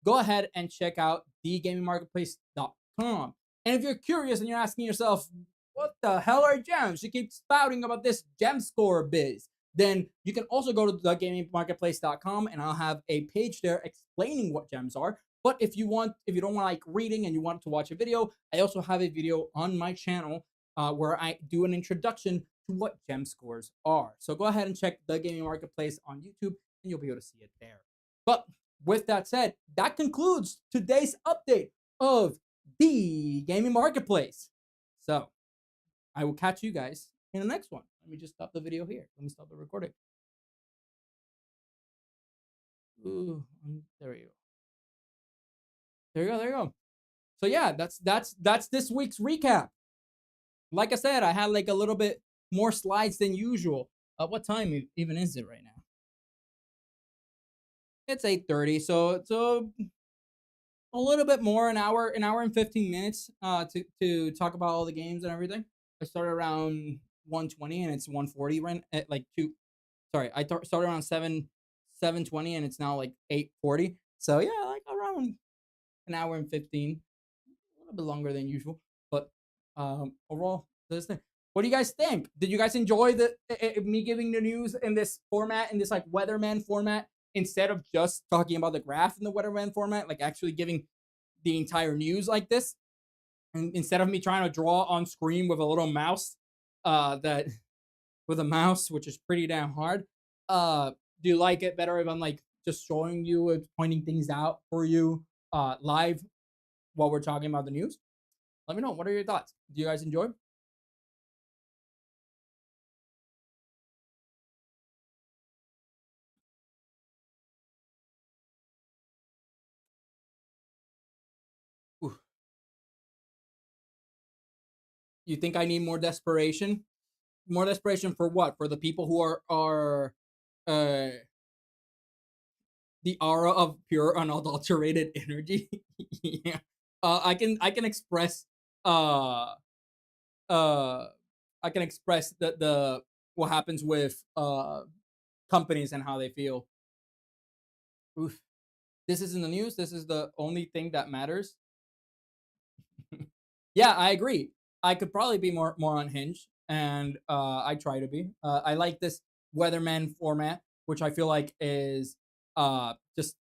go ahead and check out thegamingmarketplace.com. And if you're curious and you're asking yourself, what the hell are gems? You keep spouting about this gem score biz. Then you can also go to thegamingmarketplace.com and I'll have a page there explaining what gems are. But if you don't want like reading and you want to watch a video, I also have a video on my channel where I do an introduction to what gem scores are. So go ahead and check the Gaming Marketplace on YouTube and you'll be able to see it there. But with that said, that concludes today's update of the Gaming Marketplace. So I will catch you guys in the next one. Let me just stop the video here. Let me stop the recording. Ooh, there we go. There you go. There you go. So yeah, that's this week's recap. Like I said, I had like a little bit more slides than usual. What time even is it right now? It's 8:30. So a little bit more, an hour and 15 minutes to talk about all the games and everything. I started around 1:20 and it's 1:40 right at like 2. Sorry, I started around 7:20 and it's now like 8:40. So yeah, like around an hour and 15, a little bit longer than usual. But overall, this thing. What do you guys think? Did you guys enjoy the me giving the news in this format, in this like weatherman format, instead of just talking about the graph in the weatherman format, like actually giving the entire news like this, and instead of me trying to draw on screen with a little mouse, that with a mouse, which is pretty damn hard. Do you like it better if I'm like just showing you and pointing things out for you live while we're talking about the news? Let me know. What are your thoughts? Do you guys enjoy? Ooh. You think I need more desperation? More desperation for what? For the people who are uh the aura of pure unadulterated energy. Yeah. I can express uh uh I can express the what happens with companies and how they feel. Oof. This is in the news. This is the only thing that matters. Yeah, I agree. I could probably be more unhinged, and I try to be. I like this weatherman format, which I feel like is just.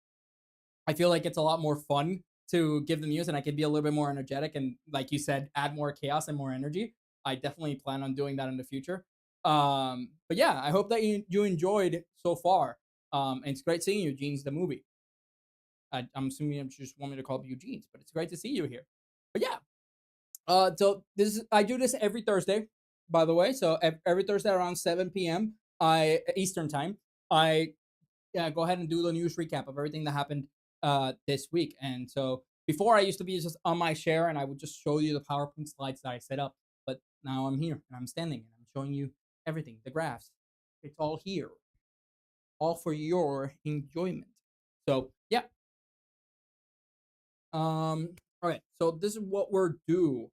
I feel like it's a lot more fun to give the news, and I could be a little bit more energetic, and like you said, add more chaos and more energy. I definitely plan on doing that in the future. But yeah, I hope that you enjoyed so far. And it's great seeing you, Jeans, the movie. I'm assuming you just want me to call you Jeans, but it's great to see you here. But yeah, so I do this every Thursday, by the way. So every Thursday around 7 p.m. I Eastern time, I go ahead and do the news recap of everything that happened this week. And so before I used to be just on my share and I would just show you the PowerPoint slides that I set up, but now I'm here and I'm standing and I'm showing you everything, the graphs. It's all here, all for your enjoyment. So yeah. All right. So this is what we're due.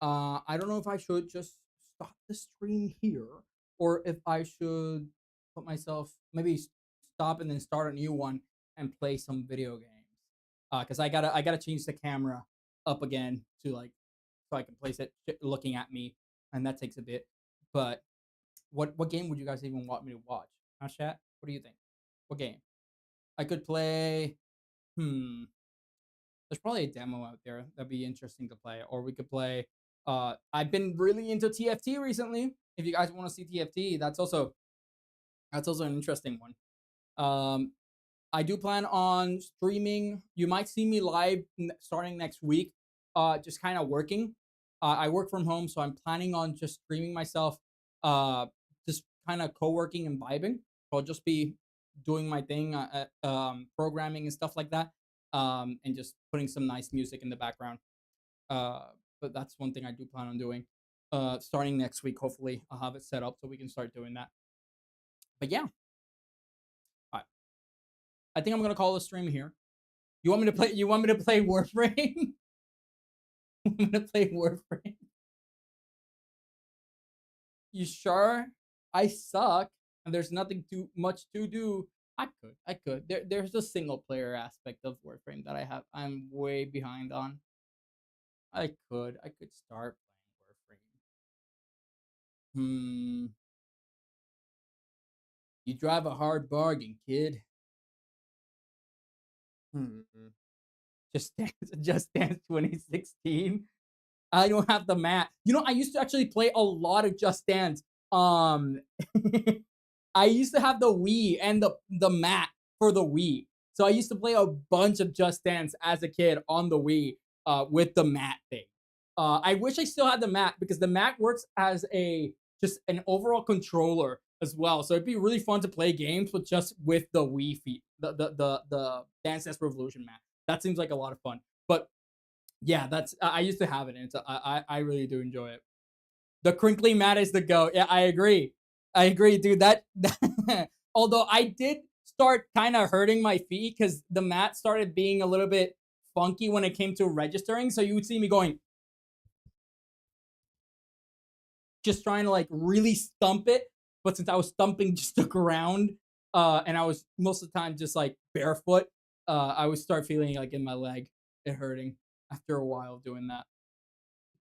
I don't know if I should just stop the stream here or if I should put myself maybe stop and then start a new one and play some video games. Because I gotta change the camera up again to like so I can place it looking at me, and that takes a bit. But what game would you guys even want me to watch? Huh, chat? What do you think? What game? I could play. Hmm. There's probably a demo out there that'd be interesting to play, or we could play. I've been really into TFT recently. If you guys want to see TFT, that's also an interesting one. I do plan on streaming. You might see me live starting next week. Just kind of working. I work from home, so I'm planning on just streaming myself. Just kind of co-working and vibing. I'll just be doing my thing, programming and stuff like that, and just putting some nice music in the background. Uh, but that's one thing I do plan on doing. Starting next week, hopefully I'll have it set up so we can start doing that. But yeah, I think I'm gonna call the stream here. You want me to play? You want me to play Warframe? I'm gonna play Warframe. You sure? I suck, and there's nothing too much to do. I could. There's a single player aspect of Warframe that I'm way behind on. I could start playing Warframe. You drive a hard bargain, kid. Hmm. Just Dance, Just Dance 2016. I don't have the mat. You know, I used to actually play a lot of Just Dance. Um, I used to have the Wii and the mat for the Wii. So I used to play a bunch of Just Dance as a kid on the Wii with the mat thing. I wish I still had the mat because the mat works as a just an overall controller as well. So it'd be really fun to play games, but just with the Wii feet, the Dance Dance Revolution mat. That seems like a lot of fun. But yeah, that's I used to have it, and I really do enjoy it. The crinkly mat is the go. Yeah, I agree, dude. That although I did start kind of hurting my feet because the mat started being a little bit funky when it came to registering. So you would see me going, just trying to like really stump it. But since I was stumping just the ground, and I was most of the time just like barefoot, I would start feeling like in my leg it hurting after a while doing that.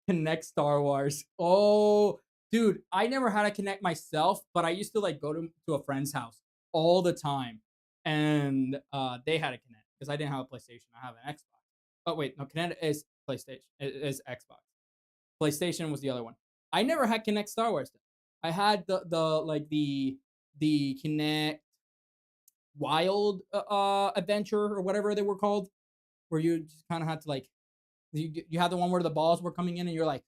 Connect Star Wars. Oh, dude, I never had a Connect myself, but I used to like go to a friend's house all the time, and they had a Connect because I didn't have a PlayStation. I have an Xbox. Oh wait, no, Connect is PlayStation. It is Xbox. PlayStation was the other one. I never had Connect Star Wars. Though. I had the like the Connect Wild Adventure or whatever they were called, where you just kind of had to like you had the one where the balls were coming in, and you're like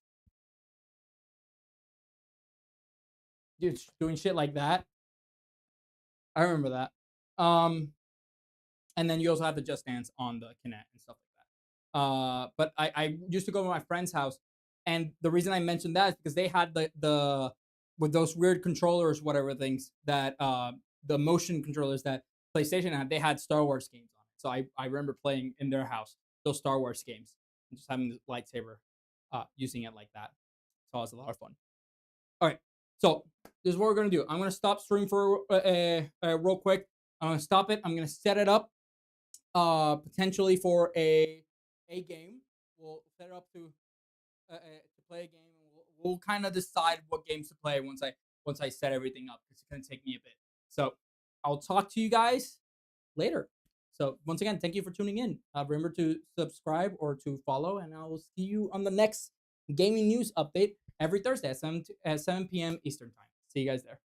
doing shit like that. I remember that. And then you also have the Just Dance on the Kinect and stuff like that. But I used to go to my friend's house, and the reason I mentioned that is because they had the with those weird controllers, whatever things that the motion controllers that PlayStation had, they had Star Wars games on it. So I remember playing in their house those Star Wars games and just having the lightsaber, using it like that. So it was a lot of fun. All right. So this is what we're gonna do. I'm gonna stop stream for real quick. I'm gonna stop it. I'm gonna set it up, potentially for a game. We'll set it up to play a game, and we'll kind of decide what games to play once I set everything up. It's gonna take me a bit. So I'll talk to you guys later. So once again, thank you for tuning in. Remember to subscribe or to follow, and I will see you on the next gaming news update every Thursday at 7 p.m. Eastern time. See you guys there.